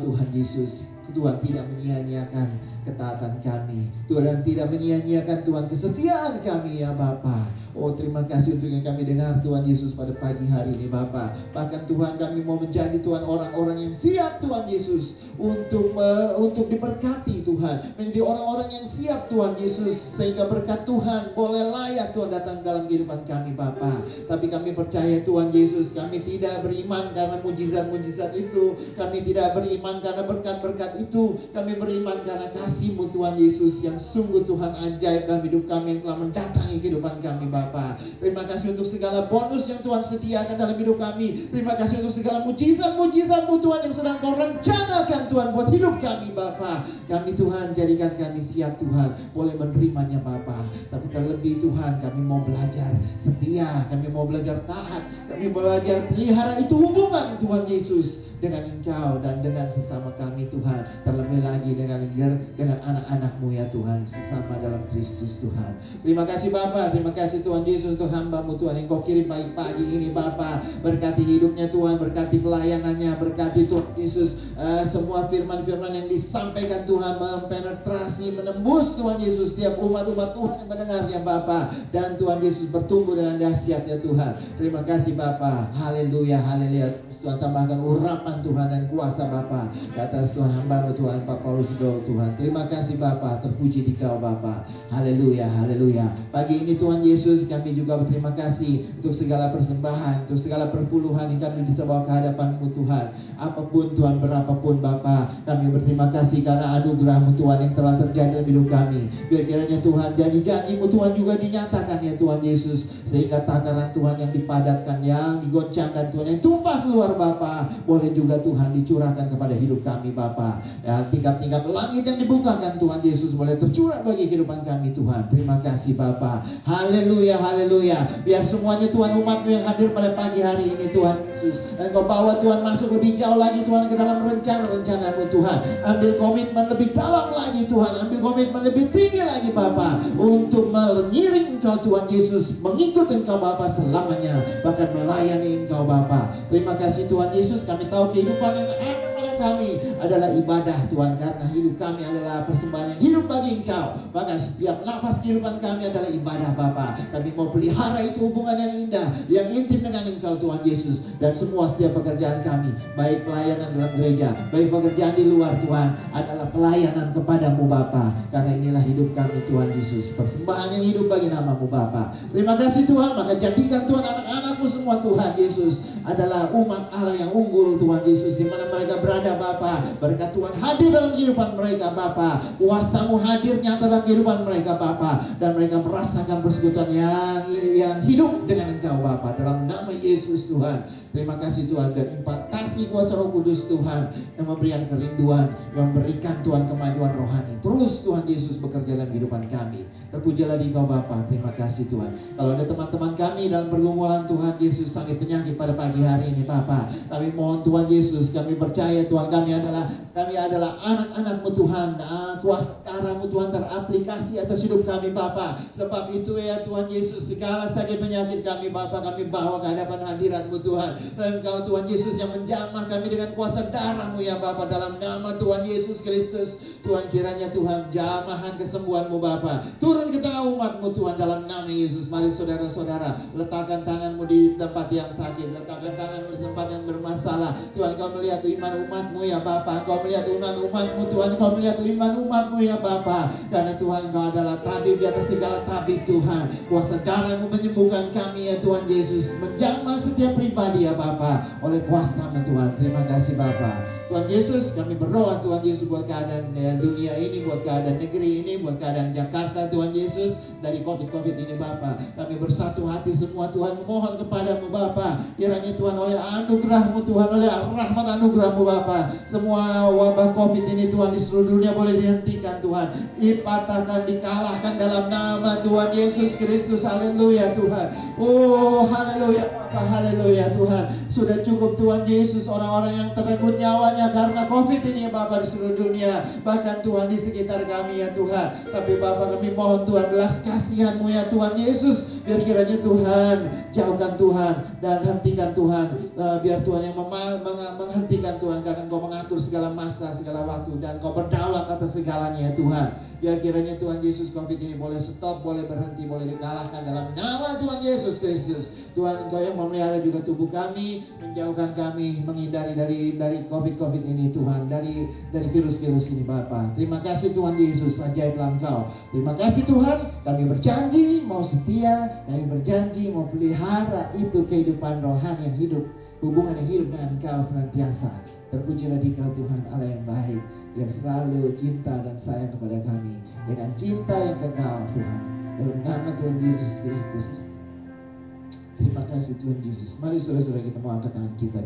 Tuhan Yesus, Tuhan tidak menyia-nyiakan ketaatan kami. Tuhan tidak menyia-nyiakan Tuhan kesetiaan kami ya Bapa. Oh terima kasih untuk yang kami dengar Tuhan Yesus pada pagi hari ini Bapa. Bahkan Tuhan kami mau menjadi Tuhan orang-orang yang siap Tuhan Yesus untuk diberkati Tuhan. Menjadi orang-orang yang siap Tuhan Yesus, sehingga berkat Tuhan boleh layak Tuhan datang dalam kehidupan kami Bapa. Tapi kami percaya Tuhan Yesus, kami tidak beriman karena mujizat-mujizat itu, kami tidak beriman karena berkat-berkat itu, kami beriman karena kasih-Mu Tuhan Yesus yang sungguh Tuhan ajaib dalam hidup kami, yang telah mendatangi kehidupan kami Bapa. Terima kasih untuk segala bonus yang Tuhan sediakan dalam hidup kami. Terima kasih untuk segala mujizat-mujizat-Mu Tuhan yang sedang Kau rencanakan Tuhan buat hidup kami Bapa. Kami Tuhan jadikan kami siap Tuhan boleh menerimanya Bapa. Tapi terlebih Tuhan kami mau belajar setia, kami mau belajar taat, kami belajar pelihara itu hubungan Tuhan Yesus dengan Engkau dan dengan sesama kami Tuhan. Terlebih lagi dengan anak-anak-Mu ya Tuhan, sesama dalam Kristus Tuhan. Terima kasih Bapa, terima kasih Tuhan Yesus untuk hamba-Mu Tuhan yang Kau kirim pagi ini Bapa. Berkati hidupnya Tuhan, berkati pelayanannya, berkati Tuhan Yesus semua firman-firman yang disampaikan Tuhan mempenetrasi, menembus Tuhan Yesus setiap umat-umat Tuhan yang mendengarnya Bapa. Dan Tuhan Yesus bertumbuh dengan dahsyatnya Tuhan. Terima kasih Bapa. Haleluya, haleluya. Tuhan tambahkan urapan Tuhan dan kuasa Bapa di atas Tuhan hamba-Mu Tuhan Pak Paulus Tuhan. Terima kasih Bapa, terpuji di Kau Bapa. Haleluya, haleluya. Pagi ini Tuhan Yesus kami juga berterima kasih untuk segala persembahan, untuk segala perpuluhan yang kami bisa bawa ke hadapan-Mu Tuhan. Apapun Tuhan, berapapun Bapa, kami berterima kasih karena anugerah-Mu Tuhan yang telah terjadi dalam hidup kami. Biar kiranya Tuhan janji-janji-Mu Tuhan juga dinyatakan ya Tuhan Yesus, sehingga takaran Tuhan yang dipadatkan, yang digoncangkan Tuhan, yang tumpah keluar Bapa, boleh juga Tuhan dicurahkan kepada hidup kami Bapa. Ya, tingkap-tingkap langit yang dibukakan Tuhan Yesus boleh tercurah bagi kehidupan kami Tuhan. Terima kasih Bapa. Haleluya, haleluya. Biar semuanya Tuhan umat-Mu yang hadir pada pagi hari ini Tuhan Yesus, Engkau bawa Tuhan masuk lebih jauh lagi Tuhan ke dalam rencana-rencana-Mu Tuhan. Ambil komitmen lebih dalam lagi Tuhan, ambil komitmen lebih tinggi lagi Bapa, untuk mengiring Engkau Tuhan Yesus, mengikut Engkau Bapa selamanya, bahkan melayani Engkau Bapa. Terima kasih Tuhan Yesus. Kami tahu kehidupan yang ada pada kami adalah ibadah Tuhan, karena hidup kami adalah persembahan yang hidup bagi Engkau. Maka setiap nafas kehidupan kami adalah ibadah Bapa. Kami mau pelihara itu hubungan yang indah, yang intim dengan Engkau Tuhan Yesus. Dan semua setiap pekerjaan kami, baik pelayanan dalam gereja, baik pekerjaan di luar Tuhan, adalah pelayanan kepada-Mu Bapa. Karena inilah hidup kami Tuhan Yesus, persembahan yang hidup bagi nama-Mu Bapa. Terima kasih Tuhan. Maka jadikan Tuhan anak-anak-Mu semua Tuhan Yesus adalah umat Allah yang unggul Tuhan Yesus, di mana mereka berada Bapa. Berkat Tuhan hadir dalam kehidupan mereka Bapa. Kuasa-Mu hadir nyata dalam kehidupan mereka Bapa, dan mereka merasakan persekutuan yang hidup dengan Engkau Bapa. Dalam nama Yesus Tuhan. Terima kasih Tuhan, dan impartasi kuasa Roh Kudus Tuhan yang memberikan kerinduan, yang memberikan Tuhan kemajuan rohani. Terus Tuhan Yesus bekerja dalam kehidupan kami. Terpujilah di Kau Bapa. Terima kasih Tuhan. Kalau ada teman-teman kami dalam pergumulan, Tuhan Yesus sakit penyakit pada pagi hari ini Bapa, kami mohon Tuhan Yesus, kami percaya Tuhan kami adalah anak-anak-Mu Tuhan. Kuasa darah-Mu Tuhan teraplikasi atas hidup kami Bapa. Sebab itu ya Tuhan Yesus, segala sakit penyakit kami Bapa, kami bawa ke hadapan hadirat-Mu Tuhan. Dan Engkau Tuhan Yesus yang menjamah kami dengan kuasa darah-Mu ya Bapa, dalam nama Tuhan Yesus Kristus. Tuhan, kiranya Tuhan jamahan kesembuhan-Mu Bapa turun ke tengah umat-Mu Tuhan, dalam nama Yesus. Mari saudara-saudara, letakkan tangan-Mu di tempat yang sakit, letakkan tangan-Mu di tempat yang bermasalah. Tuhan, Kau melihat iman umat-Mu ya Bapa, Kau melihat iman umat-Mu Tuhan, Kau melihat iman umat-Mu ya Bapa. Karena Tuhan, Kau adalah tabib di atas segala tabib Tuhan. Kuasa darah-Mu menyembuhkan kami ya Tuhan Yesus, menjamah setiap pribadi ya Bapa oleh kuasa-Mu Tuhan. Terima kasih Bapa. Tuhan Yesus, kami berdoa Tuhan Yesus buat keadaan dunia ini, buat keadaan negeri ini, buat keadaan Jakarta Tuhan Yesus, dari COVID ini Bapa. Kami bersatu hati semua Tuhan, memohon kepadamu Bapa, kiranya Tuhan oleh anugerah-Mu Tuhan, oleh rahmat anugerah-Mu Bapa, semua wabah COVID ini Tuhan di seluruh dunia boleh dihentikan Tuhan, dipatahkan, dikalahkan dalam nama Tuhan Yesus Kristus. Haleluya Tuhan. Oh haleluya Bapa, haleluya Tuhan. Sudah cukup Tuhan Yesus orang-orang yang terenggut nyawanya karena COVID ini ya Bapa di seluruh dunia, bahkan Tuhan di sekitar kami ya Tuhan. Tapi Bapa, kami mohon Tuhan belas kasihan-Mu ya Tuhan Yesus, biar kiranya Tuhan jauhkan Tuhan dan hentikan Tuhan, biar Tuhan yang menghentikan Tuhan, karena Engkau mengatur segala masa, segala waktu, dan Engkau berdaulat atas segalanya ya Tuhan. Biar kiranya Tuhan Yesus COVID ini boleh stop, boleh berhenti, boleh dikalahkan dalam nama Tuhan Yesus Kristus. Tuhan, Engkau yang memelihara juga tubuh kami, menjauhkan kami, menghindari dari COVID ini Tuhan, dari virus-virus ini Bapa. Terima kasih Tuhan Yesus, ajaiblah Engkau. Terima kasih Tuhan, kami berjanji mau setia, kami berjanji mau pelihara itu kehidupan rohani yang hidup, hubungan yang hidup dengan Engkau senantiasa. Terpujilah di Kau Tuhan Allah yang baik, yang selalu cinta dan sayang kepada kami dengan cinta yang kekal Tuhan, dalam nama Tuhan Yesus Kristus. Terima kasih Tuhan Yesus. Mari saudara-saudara, kita mau angkat tangan kita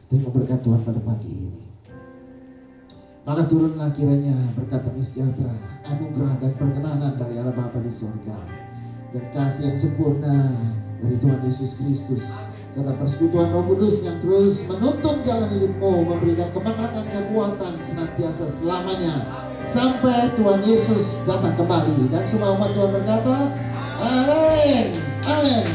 terima berkat Tuhan pada pagi ini. Maka turunlah kiranya berkat damai sejahtera, anugerah dan perkenanan dari Allah Bapa di surga, dan kasih yang sempurna dari Tuhan Yesus Kristus, serta persekutuan Roh Kudus yang terus menuntun jalan hidupmu, memberikan kemenangan, kekuatan senantiasa selamanya sampai Tuhan Yesus datang kembali. Dan semua umat Tuhan berkata, amin, amin.